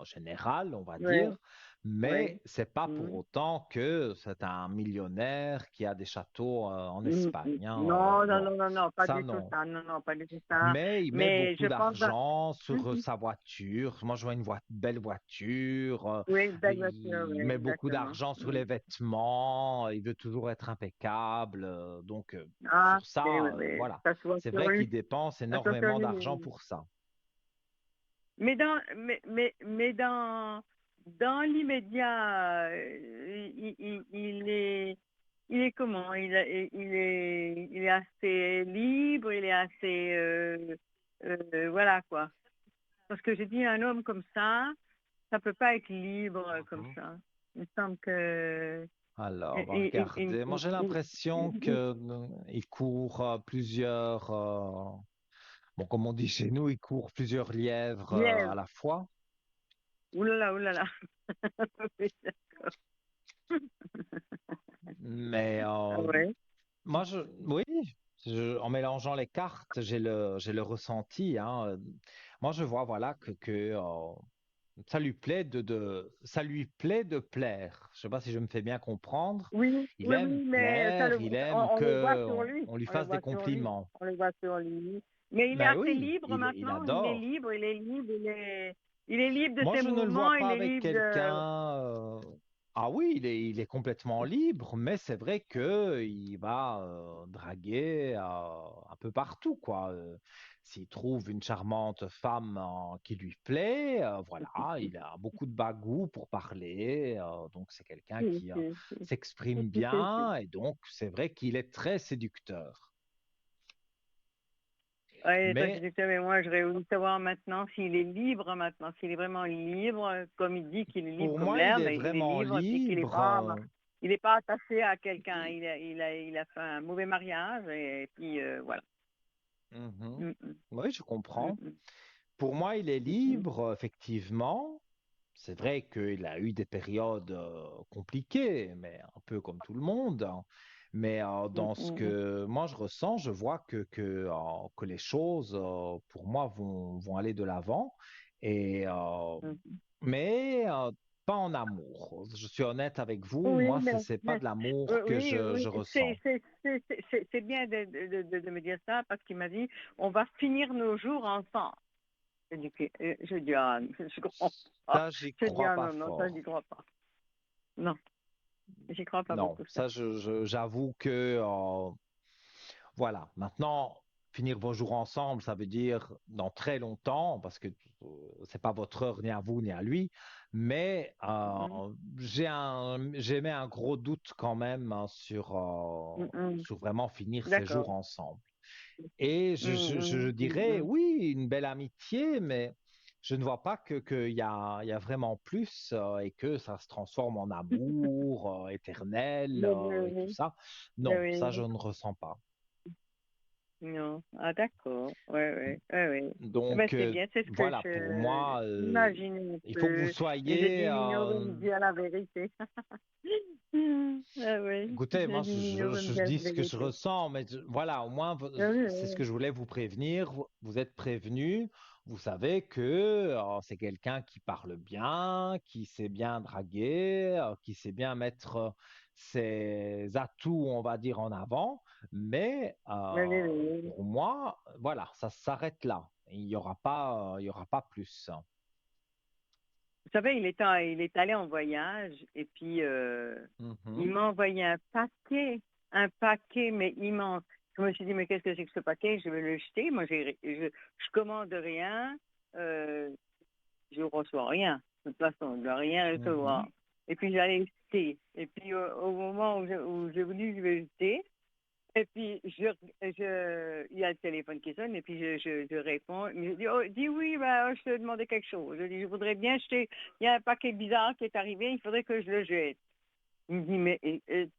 générale, on va oui, dire, mais oui. c'est pas pour Mm. autant que c'est un millionnaire qui a des châteaux en Mm, mm. Espagne. Hein, Non, non, non, non, non, non, pas ça du tout non. ça, non, non, pas du tout ça. Mais il met Mais je beaucoup pense, d'argent sur Mhm. sa voiture. Moi, je vois une belle voiture. Oui, belle voiture, oui, Il met beaucoup exactement. d'argent sur Mm. les vêtements. Il veut toujours être impeccable. Donc, Ah, sur oui, oui, ça, oui, voilà. ça se voit C'est sur vrai lui, qu'il dépense ça se voit sur énormément d'argent lui. pour ça. Mais dans l'immédiat, il est comment? Il est assez libre, il est assez, voilà quoi. Parce que j'ai dit un homme comme ça peut pas être libre comme Mhm. ça. Il me semble que, Alors, on va il, il, regarder. Moi, il, j'ai il- l'impression il- que il court plusieurs. Bon, comme on dit chez nous, il court plusieurs lièvres Lièvre. à la fois. Ouh là là, ouh là là. Oui, d'accord. Mais Ah ouais. Moi, oui, en mélangeant les cartes, j'ai le ressenti, hein. Moi, je vois, voilà, ça lui plaît ça lui plaît de plaire. Je sais pas si je me fais bien comprendre. Oui, Il oui, aime oui, mais plaire, il aime on le voit que sur lui, on lui on le fasse des voit sur lui, compliments. on le voit sur lui. Mais il est Mais assez oui, libre il maintenant, il est adore. libre, il est libre de Moi, ses je ne le mouvements, vois il pas est avec libre de... quelqu'un. Ah oui, il est complètement libre, mais c'est vrai que il va draguer un peu partout, quoi. S'il trouve une charmante femme qui lui plaît, voilà, il a beaucoup de bagou pour parler, donc c'est quelqu'un Si, qui si, si, s'exprime si. bien, et donc c'est vrai qu'il est très séducteur. Ouais, toi, Mais mais moi, j'aurais voulu savoir maintenant s'il est libre maintenant, s'il est vraiment libre, comme il dit qu'il est libre pour comme moi, il l'air, est mais il est vraiment libre, et puis qu'il est libre. pas, il est pas attaché à quelqu'un, il a fait un mauvais mariage, et puis voilà. Mhm. Mm, mm, Oui, je mm, comprends. mm, Pour moi, il est mm, mm, libre, effectivement. C'est vrai qu'il a eu des périodes compliquées, mais un peu comme tout le monde, hein. Mais mm, dans ce mm, que moi je ressens, je vois que les choses, pour moi, vont aller de l'avant. Et, mm, mm. mais pas en amour. Je suis honnête avec vous, Oui, moi, c'est pas de l'amour que oui, je oui, ressens. c'est bien de me dire ça parce qu'il m'a dit on va finir nos jours ensemble. Je dis ah, je comprends pas. Ça, j'y Je dis crois ah pas non, non, ça j'y fort. crois pas. Non, j'y crois pas Non, beaucoup ça. ça, j'avoue que voilà. Maintenant, finir vos jours ensemble, ça veut dire dans très longtemps, parce que c'est pas votre heure ni à vous ni à lui. Mais Mm, j'émets un gros doute quand même, hein, mm, mm. sur vraiment finir ces jours D'accord. ensemble. Et je Mm, mm, dirais, mm, oui, une belle amitié, mais je ne vois pas qu'il y a vraiment plus et que ça se transforme en amour éternel et tout oui, ça. oui, Non, ça, je oui. ne ressens pas. Non. Ah d'accord. Ouais, ouais, ouais, ouais. Eh ben, Donc, c'est bien, c'est ce que voilà, pour je moi, imaginais un il faut que vous peu. Et je soyez... dis Mino va me dire la vérité. Ah oui, écoutez, je moi, dis Mino va me je dire dis la ce que je vérité. ressens, mais voilà, au moins, Ah oui, c'est ce que oui. je voulais vous prévenir. Vous êtes prévenus. Vous savez que c'est quelqu'un qui parle bien, qui sait bien draguer, qui sait bien mettre ses atouts, on va dire, en avant. Mais Oui, oui, oui. pour moi, voilà, ça s'arrête là. Il y aura pas plus. Vous savez, il est allé en voyage et puis il Mhm, m'a envoyé un paquet, mais immense. Je me suis dit, mais qu'est-ce que c'est que ce paquet? Je vais le jeter. Moi, je commande rien, euh, je reçois rien. De toute façon, je dois rien recevoir. mhm, Et puis, j'allais jeter. Et puis, au moment où j'ai voulu, je vais jeter. Et puis, il y a le téléphone qui sonne, et puis je réponds. Il me dit, oh, dis oui, bah, je te demandais quelque chose. Je dis, je voudrais bien jeter. Il y a un paquet bizarre qui est arrivé, il faudrait que je le jette. Il me dit, mais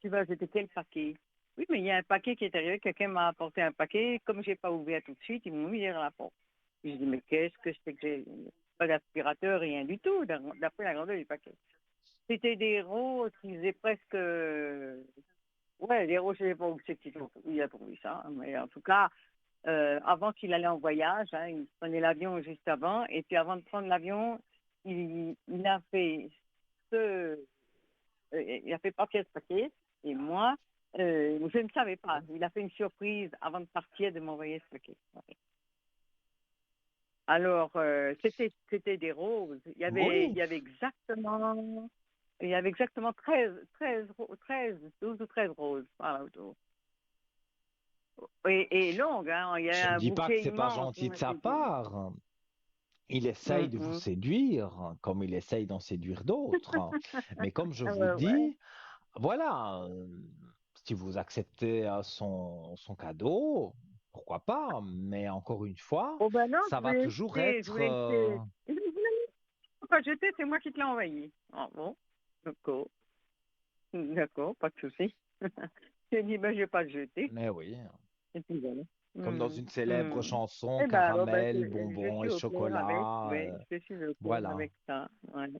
tu vas jeter quel paquet? Oui, mais il y a un paquet qui est arrivé, quelqu'un m'a apporté un paquet. Comme je n'ai pas ouvert tout de suite, ils m'ont mis derrière la porte. Je dis, mais qu'est-ce que c'est que j'ai? Pas d'aspirateur, rien du tout, d'après la grandeur du paquet. C'était des roses qui faisaient presque ouais, les rochers, je sais pas où c'est qu'il a trouvé ça, hein, mais en tout cas, avant qu'il allait en voyage, hein, il prenait l'avion juste avant, et puis avant de prendre l'avion, il a fait ce, il a fait partir ce paquet, et moi, je ne savais pas. Il a fait une surprise avant de partir de m'envoyer ce paquet. Ouais. Alors, c'était des roses. oui, Il y avait exactement 12 ou 13 roses, voilà, autour. Et longue, hein. Il y je a ne un dis pas que bouquet c'est pas immense. gentil de sa part. Il essaye de vous Mhm. séduire, comme il essaye d'en séduire d'autres. Mais comme je Ah vous ouais, ouais. dis, voilà, si vous acceptez son cadeau, pourquoi pas. Mais encore une fois, Oh ben non, ça va toujours je être... vais jeter. Pas jeter, c'est moi qui te l'ai envoyé. Ah bon, d'accord, d'accord, pas de souci. J'ai dit, ben je vais pas le jeter. mais oui, Et puis voilà. comme dans Mhm. une célèbre Mhm. chanson, Eh ben alors, ben, caramel, je bonbons suis et au clair avec, chocolat. oui, je suis au clair Voilà. avec ça. Voilà.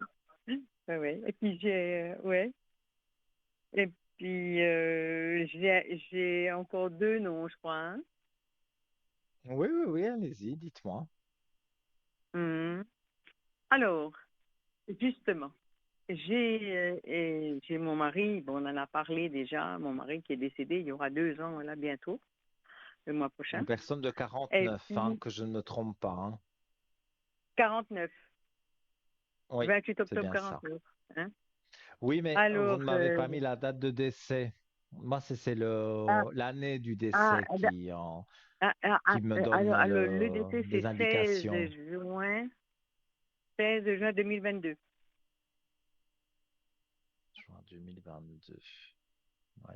Ouais, ouais. Et puis ouais. Puis j'ai encore deux noms, je crois. Hein. Oui, oui, oui, allez-y, dites-moi. Mhm. Alors, justement, j'ai mon mari, bon, on en a parlé déjà, mon mari qui est décédé il y aura 2 ans, là, bientôt, le mois prochain. Une personne de Et 49, hein, puis, que je ne me trompe pas, hein. 49, Oui, 28 c'est octobre bien ça. 49. Hein. Oui, mais vous Alors, ne m'avez pas mis la date de décès. Moi, c'est ah, l'année du ah, décès ah, qui me donne alors, le décès, c'est des indications. juin, 16 juin 2022. Juin 2022. Ouais.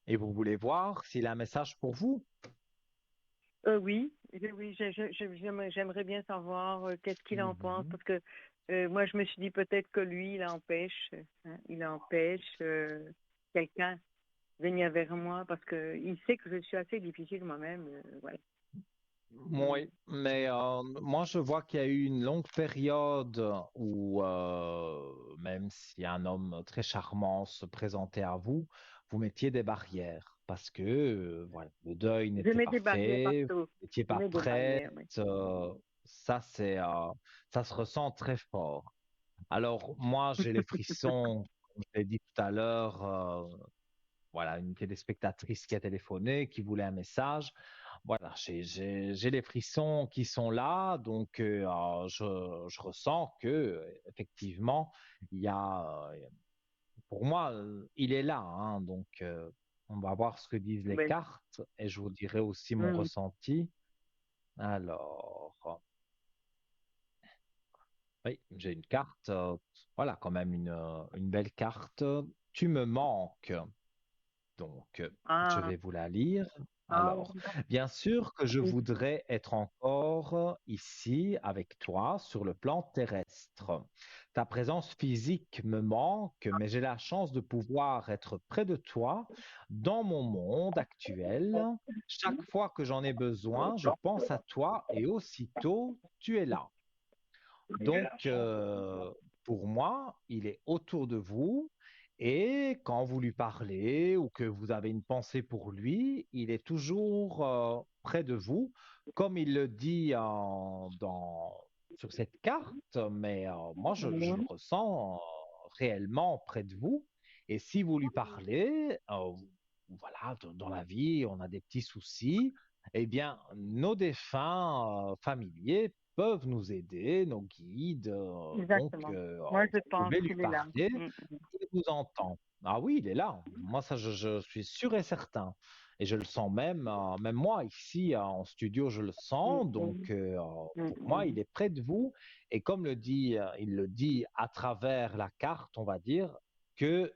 Et vous voulez voir s'il a un message pour vous? Oui, oui, j'aimerais bien savoir qu'est-ce qu'il en pense, Mhm. parce que moi, je me suis dit peut-être que lui, il empêche quelqu'un de venir vers moi, parce que il sait que je suis assez difficile moi-même. Voilà. Mm. Oui, mais moi je vois qu'il y a eu une longue période où même si un homme très charmant se présentait à vous, vous mettiez des barrières parce que voilà, le deuil Je n'était mets pas des barrières fait, vous partout. n'étiez Je pas mets des prête. barrières, oui. euh, ça c'est ça se ressent très fort. Alors moi j'ai les frissons, comme je l'ai dit tout à l'heure. Voilà, une téléspectatrice qui a téléphoné, qui voulait un message. Voilà, j'ai les frissons qui sont là, donc je ressens que effectivement, il y a, pour moi, il est là, hein, donc on va voir ce que disent les Oui. cartes et je vous dirai aussi mon Mm. ressenti. Alors, oui, j'ai une carte, voilà, quand même une belle carte. Tu me manques. Donc, je Ah, vais vous la lire. ah, Alors, bien sûr que je oui. voudrais être encore ici avec toi sur le plan terrestre. Ta présence physique me manque, mais j'ai la chance de pouvoir être près de toi dans mon monde actuel. Chaque fois que j'en ai besoin, je pense à toi et aussitôt, tu es là. Donc, pour moi, il est autour de vous et quand vous lui parlez ou que vous avez une pensée pour lui, il est toujours près de vous, comme il le dit sur cette carte, mais moi, je le ressens réellement près de vous. Et si vous lui parlez, voilà, dans la vie, on a des petits soucis, eh bien, nos défunts familiers peuvent nous aider, nos guides. Donc, Exactement. Moi, je vous pense pouvez lui qu'il est là. parler, Mm. il vous entend. Ah oui, il est là. Moi, ça, je suis sûr et certain. Et je le sens même, même moi, ici en studio, je le Mm, sens. Donc, mm, mm, pour moi, il mm. est près de vous. Et comme il le dit à travers la carte, on va dire, que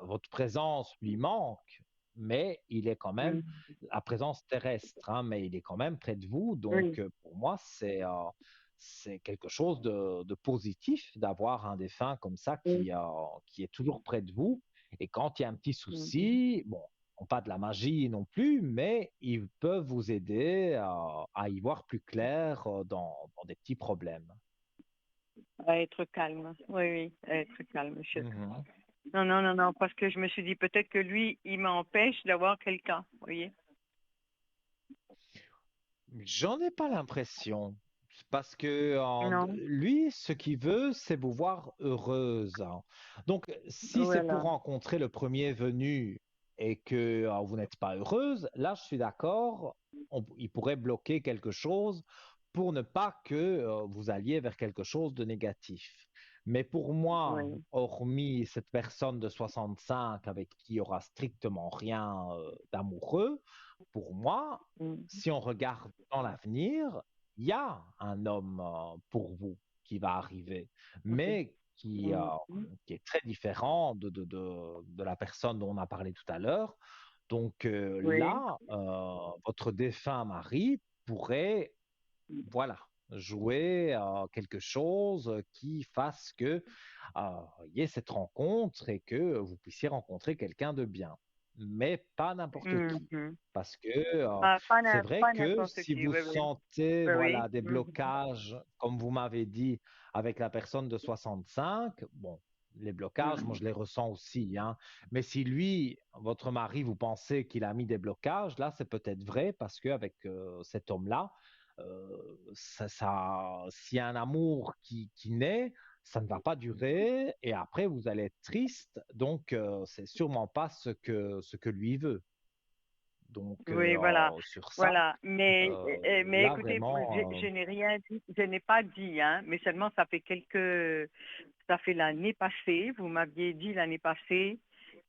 votre présence lui manque, mais il est quand même Mm. la présence terrestre, hein, mais il est quand même près de vous. Donc, Oui. pour moi, c'est quelque chose de positif d'avoir un défunt comme ça Oui. qui est toujours près de vous. Et quand il y a un petit Mm. souci, bon, pas de la magie non plus, mais ils peuvent vous aider à y voir plus clair dans des petits problèmes. À être calme. Oui, oui, à être calme. Mhm. Non, non, non, non, parce que je me suis dit peut-être que lui, il m'empêche d'avoir quelqu'un, vous voyez. J'en ai pas l'impression. Parce que Non, lui, ce qu'il veut, c'est vous voir heureuse. Donc, si c'est pour voilà. rencontrer le premier venu et que vous n'êtes pas heureuse, là, je suis d'accord, il pourrait bloquer quelque chose pour ne pas que vous alliez vers quelque chose de négatif. Mais pour moi, Oui. hormis cette personne de 65 avec qui il y aura strictement rien d'amoureux, pour moi, Mm. si on regarde dans l'avenir, il y a un homme pour vous qui va arriver, Oui. mais Mm. Mm. qui est très différent de la personne dont on a parlé tout à l'heure. Donc Oui. là, votre défunt mari pourrait, voilà, jouer quelque chose qui fasse que il y ait cette rencontre et que vous puissiez rencontrer quelqu'un de bien, mais pas n'importe qui. Mhm. Parce que Ah, c'est vrai pas que n'importe si qui, vous oui, oui. sentez Oui, oui. voilà, des Mhm. blocages, comme vous m'avez dit, avec la personne de 65, bon, les blocages, moi Mhm. je les ressens aussi, hein. Mais si lui, votre mari, vous pensez qu'il a mis des blocages, là c'est peut-être vrai parce qu'avec cet homme-là, s'il y a un amour qui naît, ça ne va pas durer et après vous allez être triste. Donc c'est sûrement pas ce que lui veut. Donc Oui, voilà, sur ça, voilà. Mais là écoutez, vraiment, je n'ai rien dit, je n'ai pas dit, hein, mais seulement ça fait l'année passée, vous m'aviez dit l'année passée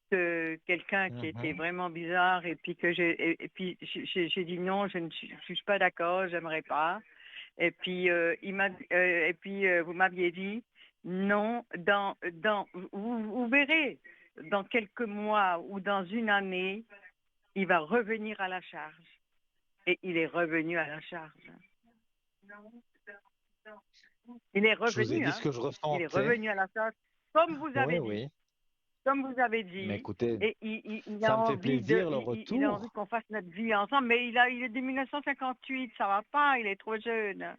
que quelqu'un qui était mhm, vraiment bizarre et puis et puis j'ai dit non, je ne suis pas d'accord, j'aimerais pas. Et puis vous m'aviez dit non, vous verrez dans quelques mois ou dans une année, il va revenir à la charge. Et il est revenu à la charge. Il est je vous ai revenu, dit ce hein. que je Il est ressentais. revenu à la charge, comme vous Oui, avez dit. oui. Comme vous avez Mais dit. écoutez, Et ça me fait plaisir le il a envie retour. qu'on fasse notre vie ensemble. Mais il est de 1958, ça va pas, il est trop jeune.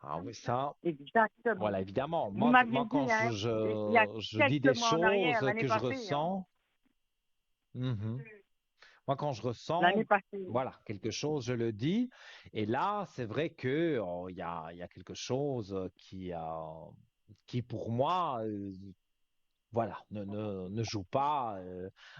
Ah oui, ça, Exactement. voilà, évidemment. Vous Moi m'aviez quand dit, hein, il y a je dis des quelques mois en arrière, choses l'année que je passée, hein. ressens, mhm. Moi quand je L'année ressens, passée. voilà, quelque chose, je le dis. Et là, c'est vrai que il y a quelque chose qui pour moi, voilà, ne joue pas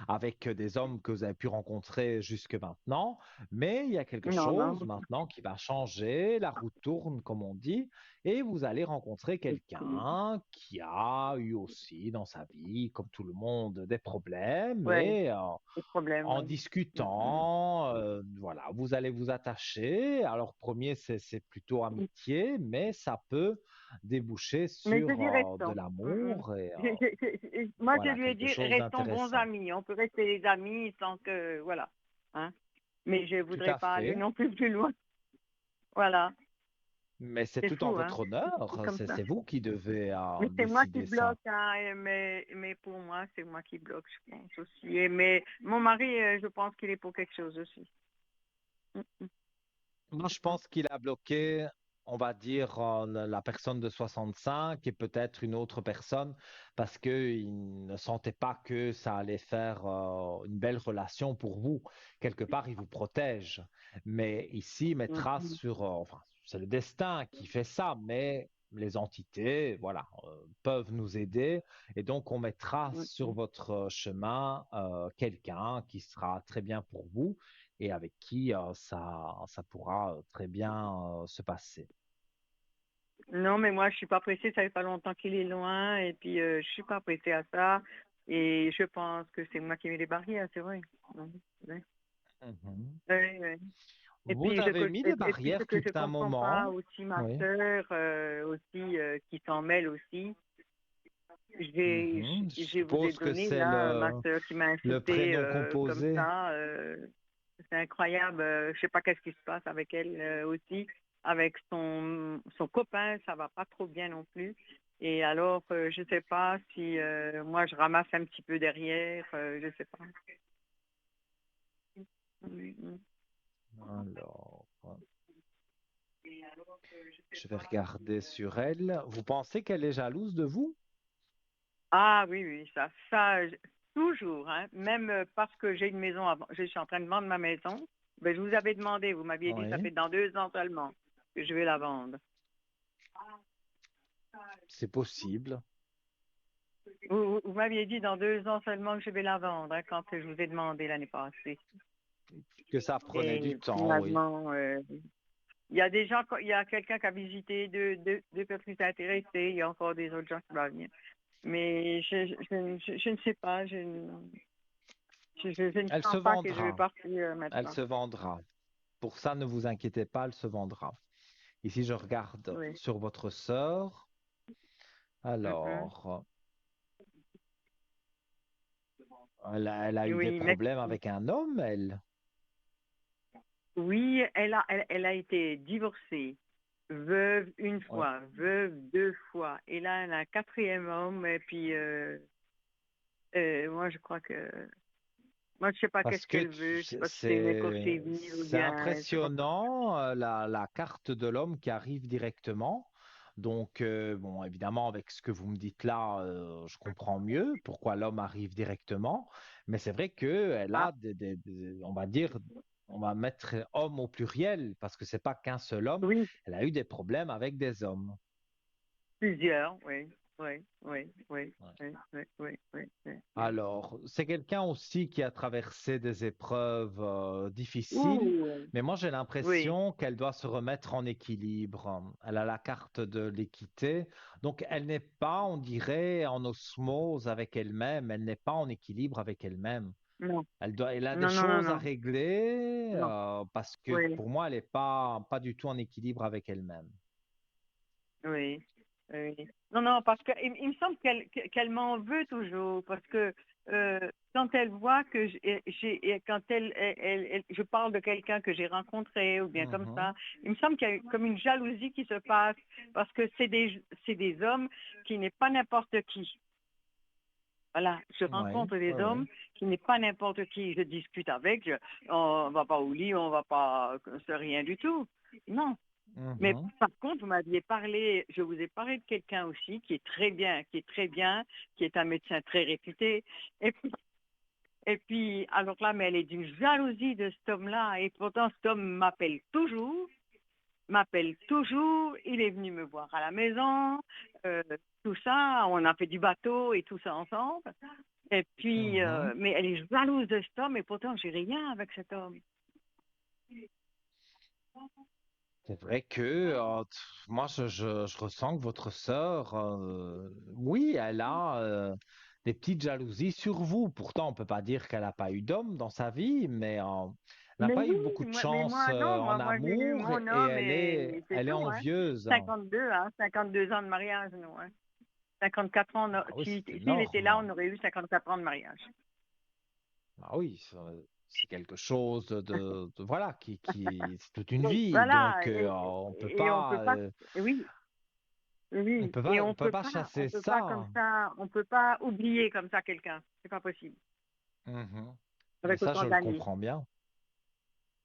avec des hommes que vous avez pu rencontrer jusque maintenant, mais il y a quelque Non, non. chose maintenant qui va changer, la roue tourne, comme on dit, et vous allez rencontrer quelqu'un qui a eu aussi dans sa vie, comme tout le monde, des problèmes, Ouais, et des problèmes, en ouais. Mm, discutant, voilà, vous allez vous attacher. Alors, premier, c'est plutôt mm. amitié, mais ça peut déboucher Mais je sur dirais de ça. Mm, mm. l'amour et Moi, je voilà, lui ai quelque dit, chose restons bons d'intéressant. amis. On peut rester des amis sans que, voilà. Hein. Mais je ne Tout voudrais à pas aller fait. non plus loin. Voilà. Mais c'est C'est tout en fou, hein. votre C'est honneur. comme ça. C'est vous qui devez Mais c'est moi qui décider ça. bloque, hein, mais pour moi, c'est moi qui bloque, je pense aussi. Mais mon mari, je pense qu'il est pour quelque chose aussi. Mm, mm, Moi, je pense qu'il a bloqué, on va dire, la personne de 65 et peut-être une autre personne parce qu'il ne sentait pas que ça allait faire une belle relation pour vous. Quelque part, il vous protège. Mais ici, il mm, mettra mm, sur, enfin, c'est le destin qui fait ça, mais les entités, voilà, peuvent nous aider. Et donc, on mettra mm, sur mm. votre chemin quelqu'un qui sera très bien pour vous et avec qui ça pourra très bien se passer. Non, mais moi, je suis pas pressée. Ça fait pas longtemps qu'il est loin, et puis je suis pas pressée à ça. Et je pense que c'est moi qui mets les barrières, c'est vrai. Mm, ouais. Mhm. Ouais, ouais. Vous avez mis des Et puis ce barrières que tout je un comprends pas moment. aussi, ma Oui. sœur aussi qui s'en mêle aussi. Mhm. Je Je vous ai suppose que donné c'est là ma sœur qui m'a le insulté prénom comme composé. ça. C'est incroyable. Je sais pas qu'est-ce qui se passe avec elle aussi. Avec son copain, ça va pas trop bien non plus. Et alors, je sais pas si moi je ramasse un petit peu derrière. Je sais pas. Mm. Alors, je vais regarder sur elle. Vous pensez qu'elle est jalouse de vous? Ah oui, oui, toujours, hein, même parce que j'ai une maison, je suis en train de vendre ma maison, ben, je vous avais demandé, vous m'aviez dit, ça Oui, fait dans 2 ans seulement que je vais la vendre. c'est possible Vous m'aviez dit dans 2 ans seulement que je vais la vendre, hein, quand je vous ai demandé l'année passée. que ça prenait du Et temps, oui. finalement, il y a des gens, il y a quelqu'un qui a visité, deux personnes qui sont intéressées, il y a encore des autres gens qui vont venir. Mais je ne sais pas, je ne Elle se sens pas que je vais vendra. partir Elle maintenant. se vendra. Pour ça, ne vous inquiétez pas, elle se vendra. Ici, je regarde Oui. sur votre sœur. Mhm. Alors, elle a eu des Oui, mais problèmes avec un homme, elle. oui, elle a été divorcée, veuve une Oui. fois, veuve 2 fois, et là elle a un quatrième homme, et puis moi je crois que moi je sais pas Parce qu'est-ce que qu'elle veut, je sais pas si c'est une c'est écorchée vive ou c'est bien je sais pas. impressionnant la carte de l'homme qui arrive directement. Donc, bon, évidemment, avec ce que vous me dites là, je comprends mieux pourquoi l'homme arrive directement. Mais c'est vrai qu'elle Ah, a on va dire, on va mettre homme au pluriel parce que c'est pas qu'un seul homme. oui, Elle a eu des problèmes avec des hommes. plusieurs, oui, oui, oui, oui, Ouais. oui, oui, oui, oui, oui, oui. Alors, c'est quelqu'un aussi qui a traversé des épreuves difficiles, Ouh, mais moi j'ai oui, l'impression qu'elle doit se remettre en équilibre. Elle a la carte de l'équité, donc elle n'est pas, on dirait, en osmose avec elle-même, elle n'est pas en équilibre avec elle-même. non, Elle a des non, non, non, choses à non, régler non, parce que oui, pour moi, elle n'est pas du tout en équilibre avec elle-même. oui, oui. Non, non, parce que il me semble qu'elle m'en veut toujours, parce que quand elle voit que quand je parle de quelqu'un que j'ai rencontré ou bien comme Mhm. ça, il me semble qu'il y a comme une jalousie qui se passe, parce que c'est des hommes qui n'est pas n'importe qui. Voilà, je Oui, rencontre oui, des oui. hommes qui n'est pas n'importe qui. Je discute avec, on va pas au lit, on va pas, c'est rien du tout. Non. Mais Mhm. par contre, vous m'aviez parlé, je vous ai parlé de quelqu'un aussi qui est très bien, qui est très bien, qui est un médecin très réputé. Et puis, alors là, mais elle est d'une jalousie de cet homme-là. Et pourtant, cet homme m'appelle toujours. Il est venu me voir à la maison, euh, tout ça. On a fait du bateau et tout ça ensemble. Et puis, Mhm. mais elle est jalouse de cet homme et pourtant, j'ai rien avec cet homme. C'est vrai que moi, je ressens que votre sœur, oui, elle a des petites jalousies sur vous. Pourtant, on peut pas dire qu'elle n'a pas eu d'homme dans sa vie, mais elle n'a Mais pas eu oui, beaucoup de mais chance moi, non, en moi j'ai eu amour mon et homme et c'est elle est tout, hein. envieuse, hein. 52, hein, 52 ans de mariage, nous, hein. 54 ans, Ah oui, si, c'est s'il était là, énorme. on aurait eu 54 ans de mariage. Ah oui, c'est quelque chose voilà, c'est toute une vie. Voilà, Donc, et on peut pas, oui, oui, et on peut pas chasser on peut pas comme ça. ça, on peut pas oublier comme ça quelqu'un. C'est pas possible. Mhm. Et Avec ça, autant je le d'années. comprends bien.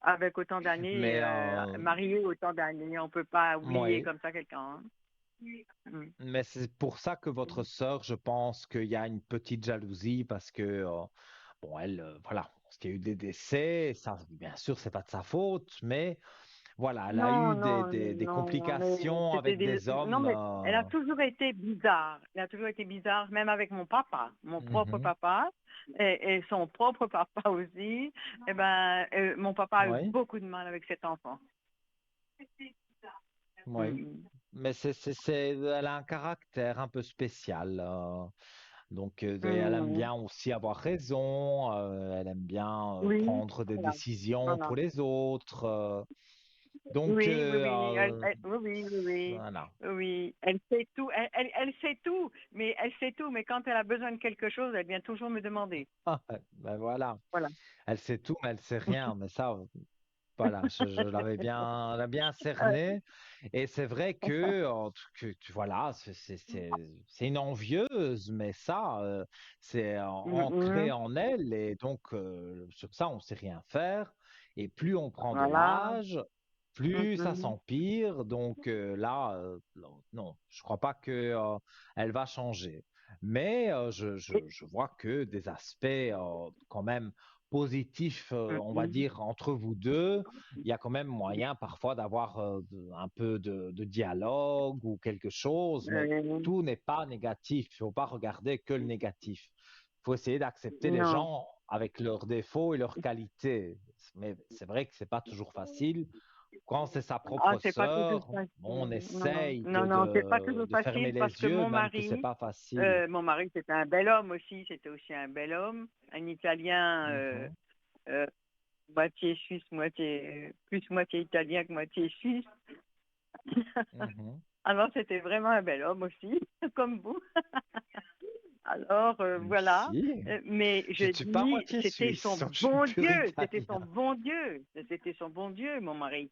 Avec autant d'années, Mais marié autant d'années, on peut pas oublier oui. comme ça quelqu'un, hein. Mm. Mais c'est pour ça que votre sœur, je pense qu'il y a une petite jalousie parce que, bon, elle, voilà, parce qu'il y a eu des décès, ça, bien sûr, c'est pas de sa faute, mais voilà, elle a Non, eu non, des non, mais complications c'était avec des... des Non, hommes. mais elle a toujours été bizarre. Elle a toujours été bizarre, même avec mon papa, mon propre Mhm. papa, et son propre papa aussi. Eh ben, mon papa a eu Oui, beaucoup de mal avec cet enfant. oui. Mm. Mais elle a un caractère un peu spécial. Donc, elle aime Mm. bien aussi avoir raison. Elle aime bien Oui, prendre des voilà, décisions voilà. pour les autres. Donc, Oui, oui, oui, oui, oui, oui, oui, voilà. oui. Elle sait tout, elle sait tout, mais elle sait tout, mais quand elle a besoin de quelque chose, elle vient toujours me demander. Ben voilà. Voilà. Elle sait tout, mais elle sait rien. Mais ça, voilà, je l'ai bien Euh, cerné. Et c'est vrai que, voilà, c'est une envieuse, mais ça, c'est ancré mhm. en elle. Et donc, sur ça, on sait rien faire. Et plus on prend de Voilà. l'âge, plus ça Mhm. s'empire. Donc là, non, non, je crois pas que, elle va changer. Mais Et- je vois que des aspects quand même positifs, on va mhm. dire, entre vous deux. Il y a quand même moyen parfois d'avoir un peu de dialogue ou quelque chose, mais Euh, tout n'est pas négatif. Il ne faut pas regarder que le négatif. Il faut essayer d'accepter les non. gens avec leurs défauts et leurs qualités. Mais c'est vrai que c'est pas toujours facile. Quand c'est sa Ah, propre c'est pas toujours sœur, facile. bon, on Non, essaye non, non, c'est pas toujours de fermer facile parce les que yeux, même que c'est pas facile. mon mari, c'était un bel homme aussi. C'était aussi un bel homme, un Italien, Mhm, euh, moitié suisse, plus moitié italien que moitié suisse. mhm. Alors, c'était vraiment un bel homme aussi, comme vous. Alors, voilà. Merci. Mais Je je ne suis pas dis, moitié c'était suisse, son donc je suis bon pur Dieu, c'était son italien. bon Dieu, c'était son bon Dieu, mon mari.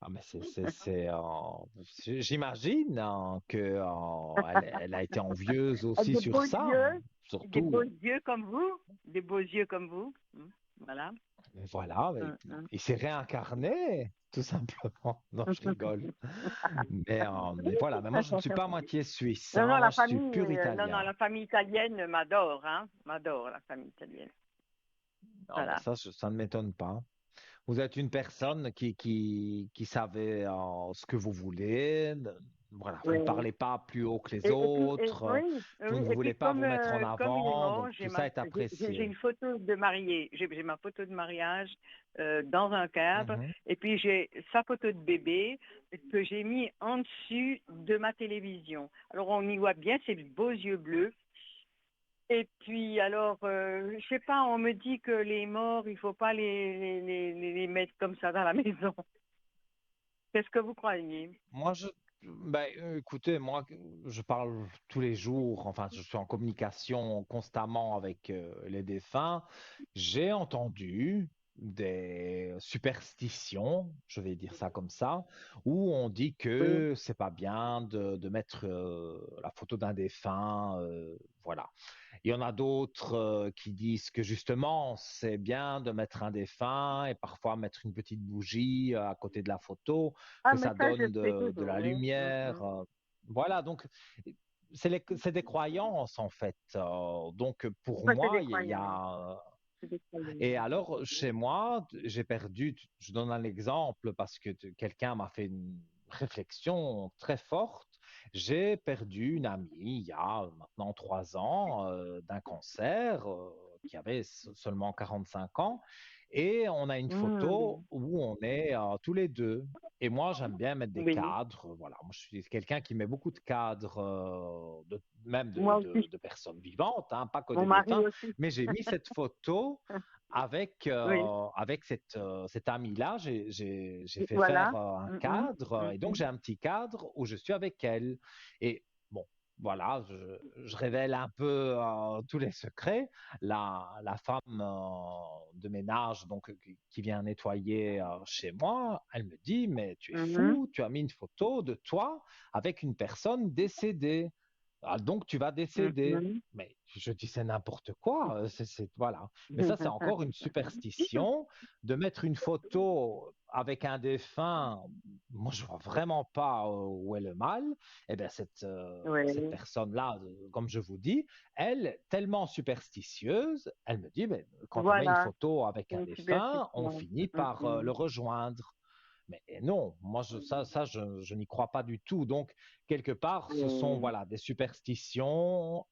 Ah, mais j'imagine hein, que elle a été envieuse aussi De sur beaux ça. yeux, Des beaux surtout. yeux comme vous, des beaux yeux comme vous. Voilà. Et voilà, Hum, hum. il s'est réincarné, tout simplement. Non, je rigole. Mais voilà, mais moi je ne suis pas à moitié suisse, Non, non, hein, moi la je suis famille, pur non, non, italien. la famille italienne m'adore, hein, m'adore la famille italienne. Non, mais Voilà. ça, ça ne m'étonne pas. Vous êtes une personne qui savait ce que vous voulez. Voilà, vous ne Oui. parlez pas plus haut que les autres. Oui, Vous oui. ne Et puis voulez pas vous mettre en comme il est avant. mort, Donc tout ça est j'ai apprécié. une photo de mariée, j'ai ma photo de mariage dans un cadre, Mhm. et puis j'ai sa photo de bébé que j'ai mis en dessus de ma télévision. Alors on y voit bien ses beaux yeux bleus. Et puis alors, je sais pas, on me dit que les morts, il faut pas les mettre comme ça dans la maison. Qu'est-ce que vous croyez? Moi, écoutez, moi, je parle tous les jours, enfin, je suis en communication constamment avec les défunts. J'ai entendu des superstitions, je vais dire ça comme ça, où on dit Oui. que c'est pas bien de mettre la photo d'un défunt, voilà. Il y en a d'autres qui disent que justement, c'est bien de mettre un défunt et parfois mettre une petite bougie à côté de la photo, Ah, que mais ça ça, je donne fais de toujours, la oui. lumière. Voilà, donc c'est des croyances en fait. Donc pour Ça, c'est moi, des il y croyances. a... C'est des croyances. Et alors, chez moi, j'ai perdu, je donne un exemple parce que quelqu'un m'a fait une réflexion très forte. J'ai perdu une amie il y a maintenant 3 ans d'un cancer qui avait seulement 45 ans. Et on a une photo Hmm. où on est tous les deux. Et moi, j'aime bien mettre des Oui, cadres. Voilà, moi, je suis quelqu'un qui met beaucoup de cadres, même moi aussi. de personnes vivantes, hein, pas que Mon des mari défunts. aussi. Mais j'ai mis cette photo Oui, avec cette amie-là, j'ai fait voilà. faire un Mhm, cadre, et donc mhm. j'ai un petit cadre où je suis avec elle. Et bon, voilà, je révèle un peu tous les secrets. La femme de ménage donc, qui vient nettoyer chez moi, elle me dit, mais tu es Mhm, fou, tu as mis une photo de toi avec une personne décédée. Ah, donc tu vas décéder. mhm. Mais je dis c'est n'importe quoi. Voilà. Mais ça, c'est encore une superstition de mettre une photo avec un défunt. Moi, je vois vraiment pas où est le mal. Eh bien, cette Oui, personne-là, comme je vous dis, elle, tellement superstitieuse, elle me dit, mais quand on met une voilà. photo avec C'est un une défunt, on superstition. finit par le Mhm. rejoindre. Mais non, moi, je n'y crois pas du tout. Donc, quelque part, ce sont Oui. voilà des superstitions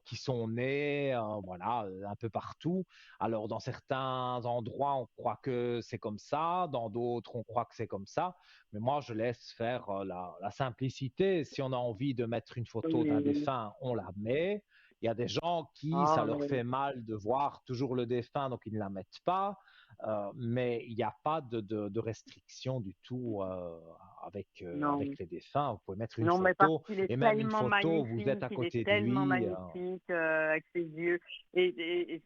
qui sont nées voilà un peu partout. Alors dans certains endroits on croit que c'est comme ça, dans d'autres on croit que c'est comme ça. Mais moi je laisse faire la simplicité. Si on a envie de mettre une photo d'un Oui. défunt, on la met. Il y a des gens qui ça Ah, leur oui. fait mal de voir toujours le défunt, donc ils ne la mettent pas. Mais il n'y a pas de restriction du tout Non. avec les défunts. Vous pouvez mettre une Non, mais parce photo, qu'il est et même une tellement photo où vous êtes magnifique, à il est côté de tellement lui. magnifique avec ses yeux et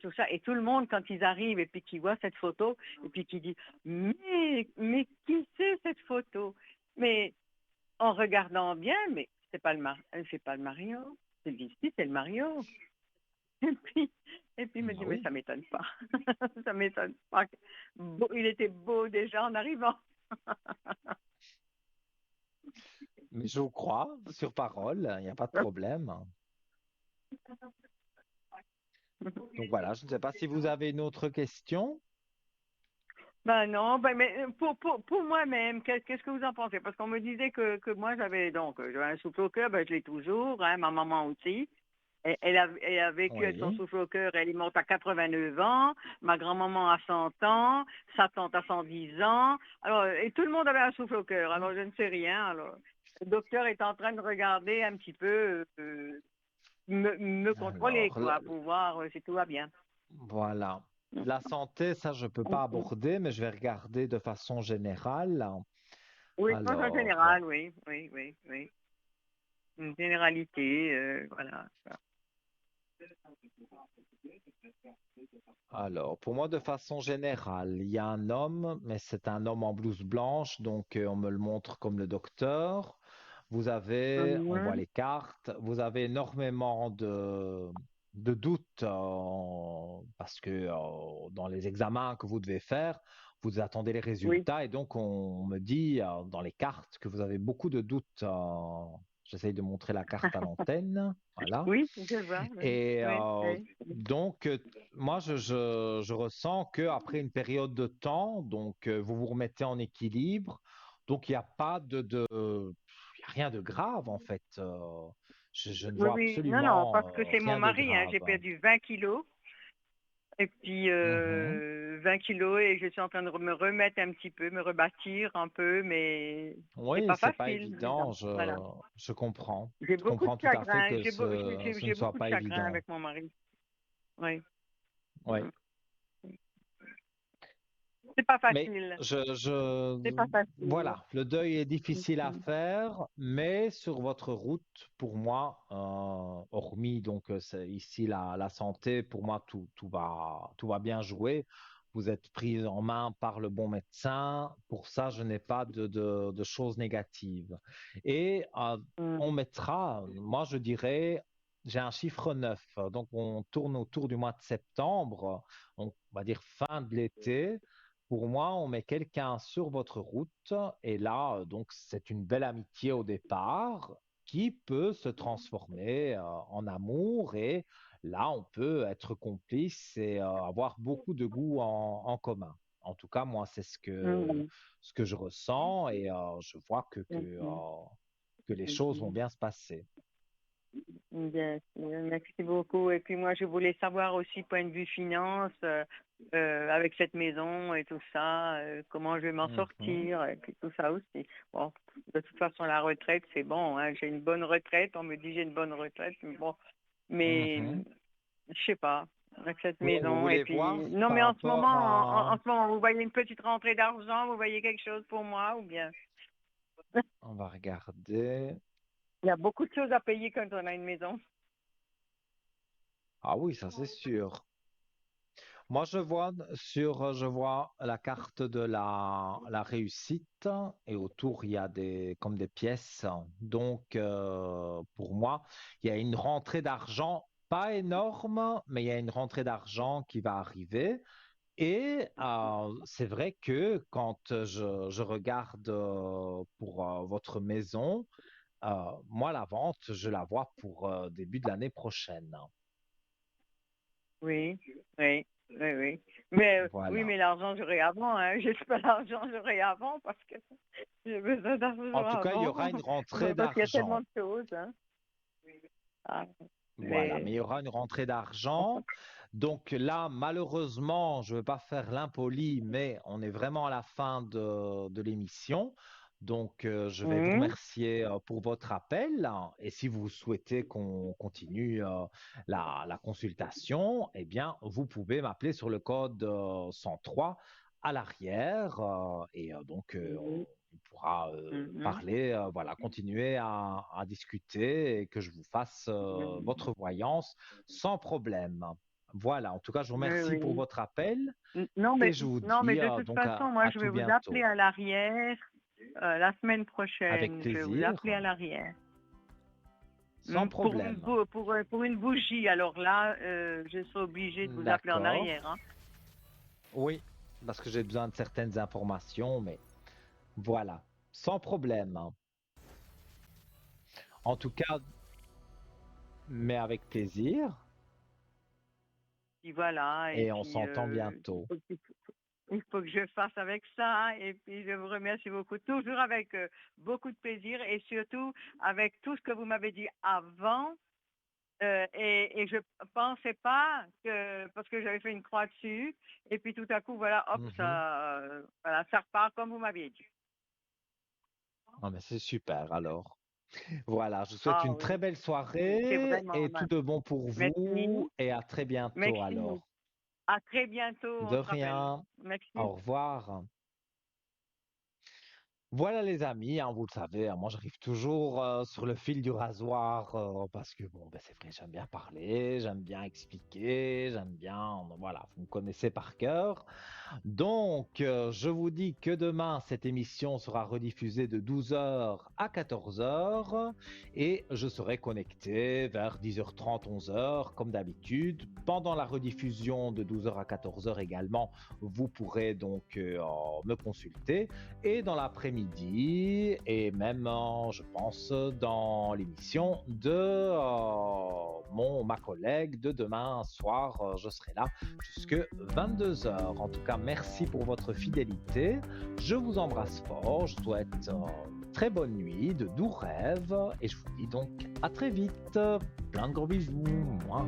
tout ça. Et tout le monde, quand ils arrivent et puis qu'ils voient cette photo, et puis qu'ils disent, mais qui c'est cette photo? Mais en regardant bien, mais c'est pas le Mario. C'est d'ici, c'est le Mario. Et puis, et puis il me Ah dit, mais oui, ça m'étonne pas. Ça m'étonne pas. Il était beau déjà en arrivant. mais je vous crois, sur parole, il n'y a pas de problème. Donc voilà, je ne sais pas si vous avez une autre question. Ben non, mais pour moi-même, qu'est-ce que vous en pensez? Parce qu'on me disait que moi j'avais un souffle au cœur, ben je l'ai toujours, hein, ma maman aussi. Elle a vécu avec son Oui. souffle au cœur, elle est morte à 89 ans, ma grand-maman à 100 ans, sa tante à 110 ans. Alors, et tout le monde avait un souffle au cœur, alors je ne sais rien. Alors, le docteur est en train de regarder un petit peu, me contrôler, Alors, quoi, pour voir si tout va bien. voilà. La santé, ça, je ne peux pas aborder, mais je vais regarder de façon générale. Oui, je pense en Alors, général, oui, oui, oui, oui. Une généralité, voilà. pour moi, de façon générale, il y a un homme, mais c'est un homme en blouse blanche, donc on me le montre comme le docteur. On voit Mhm. les cartes, vous avez énormément de doutes parce que dans les examens que vous devez faire, vous attendez les Oui, résultats et donc on me dit dans les cartes que vous avez beaucoup de doutes. J'essaye de montrer la carte à l'antenne, voilà. oui, je vois. Oui, Et oui, oui. donc, moi, je ressens qu'après une période de temps, donc vous vous remettez en équilibre. Donc, il n'y a pas il y a rien de grave en fait. Je ne Oui, vois oui. Non, non, parce absolument que c'est mon rien de mari, hein. grave. J'ai perdu 20 kilos. Et puis Mhm. 20 kilos et je suis en train de me remettre un petit peu, me rebâtir un peu, mais c'est Oui, pas c'est pas facile, évident. disons. Voilà. Je comprends. J'ai Je beaucoup de comprends tout à fait chagrin. que ce ne J'ai soit beaucoup de pas chagrin évident. avec mon mari. Oui. Oui. Mm. C'est pas Mais facile. C'est pas facile. voilà, le deuil est difficile à Mhm. faire, mais sur votre route, pour moi, hormis donc ici la santé, pour moi tout va bien jouer. Vous êtes prise en main par le bon médecin. Pour ça, je n'ai pas de choses négatives. Et on Mm. mettra, moi je dirais, j'ai un chiffre 9, donc on tourne autour du mois de septembre, on va dire fin de l'été. Pour moi, on met quelqu'un sur votre route et là, donc, c'est une belle amitié au départ qui peut se transformer en amour et là, on peut être complice et avoir beaucoup de goût en commun. En tout cas, moi, c'est Mm. ce que je ressens et je vois Mm. que les choses vont Mm. bien se passer. Bien, merci beaucoup. Et puis moi, je voulais savoir aussi, point de vue finance, avec cette maison et tout ça, comment je vais m'en Mhm, sortir, et puis tout ça aussi. Bon, de toute façon, la retraite, c'est bon, hein, j'ai une bonne retraite. On me dit j'ai une bonne retraite, mais bon, mais mhm. je sais pas, avec cette Oui, vous maison. Et voulez puis, voir non, par mais en ce moment, rapport à... en ce moment, vous voyez une petite rentrée d'argent, vous voyez quelque chose pour moi ou bien? On va regarder. Il y a beaucoup de choses à payer quand on a une maison. Ah oui, ça c'est sûr. Moi, je vois la carte de la réussite et autour, il y a comme des pièces. Donc, pour moi, il y a une rentrée d'argent, pas énorme, mais il y a une rentrée d'argent qui va arriver. Et c'est vrai que quand je regarde pour votre maison, moi, la vente, je la vois pour début de l'année prochaine. Oui, oui, oui, oui. Mais oui, Voilà. mais l'argent, j'aurai avant, hein. J'ai pas l'argent, j'aurai avant parce que j'ai besoin En d'argent tout cas, il y avant. aura une rentrée Parce qu'il y a tellement d'argent. de choses, hein. Ah, Voilà, mais mais il y aura une rentrée d'argent. Donc là, malheureusement, je ne veux pas faire l'impoli, mais on est vraiment à la fin de l'émission. Donc, je vais vous hum, remercier pour votre appel. Et si vous souhaitez qu'on continue la consultation, eh bien, vous pouvez m'appeler sur le code 103 à l'arrière. Et donc, hum, on pourra hum, parler, voilà, continuer à discuter et que je vous fasse hum. votre voyance sans problème. Voilà, en tout cas, je vous Oui, remercie pour oui. votre appel Non, et je vous non, mais dis de toute donc façon, moi, à je vais tout vous appeler bientôt. à l'arrière la semaine Avec prochaine. Je vais vous plaisir, appeler à l'arrière. sans Pour, problème. pour une bougie. Alors là, je serai obligée de vous appeler en D'accord. arrière, hein. Oui, parce que j'ai besoin de certaines informations, mais voilà, sans problème. En tout cas, mais avec plaisir Puis voilà, et et on puis s'entend bientôt. il faut que je fasse avec ça. Et puis je vous remercie beaucoup, toujours avec beaucoup de plaisir et surtout avec tout ce que vous m'avez dit avant. Et je pensais pas que, parce que j'avais fait une croix dessus, et puis tout à coup, voilà, hop, Mhm. ça, voilà, ça repart comme vous m'aviez dit. Ah, mais c'est super alors. Voilà, je vous souhaite Ah une très oui, belle oui, c'est soirée vraiment. et tout de bon pour Merci, vous et à très bientôt merci. alors. À très bientôt, De on se rappelle. rien. Merci. Au revoir. Voilà les amis, hein, vous le savez, hein, moi j'arrive toujours sur le fil du rasoir parce que bon, ben, c'est vrai, j'aime bien parler, j'aime bien expliquer, j'aime bien, voilà, vous me connaissez par cœur. Donc, je vous dis que demain, cette émission sera rediffusée de 12 heures à 14 heures et je serai connecté vers 10h30, 11 heures, comme d'habitude. Pendant la rediffusion de 12 heures à 14 heures également, vous pourrez donc me consulter. Et dans l'après-midi, et même, je pense, dans l'émission de ma collègue de demain soir, je serai là jusque 22 heures. En tout cas, merci pour votre fidélité. Je vous embrasse fort. Je souhaite une très bonne nuit, de doux rêves. Et je vous dis donc à très vite. Plein de gros bisous. Mouah.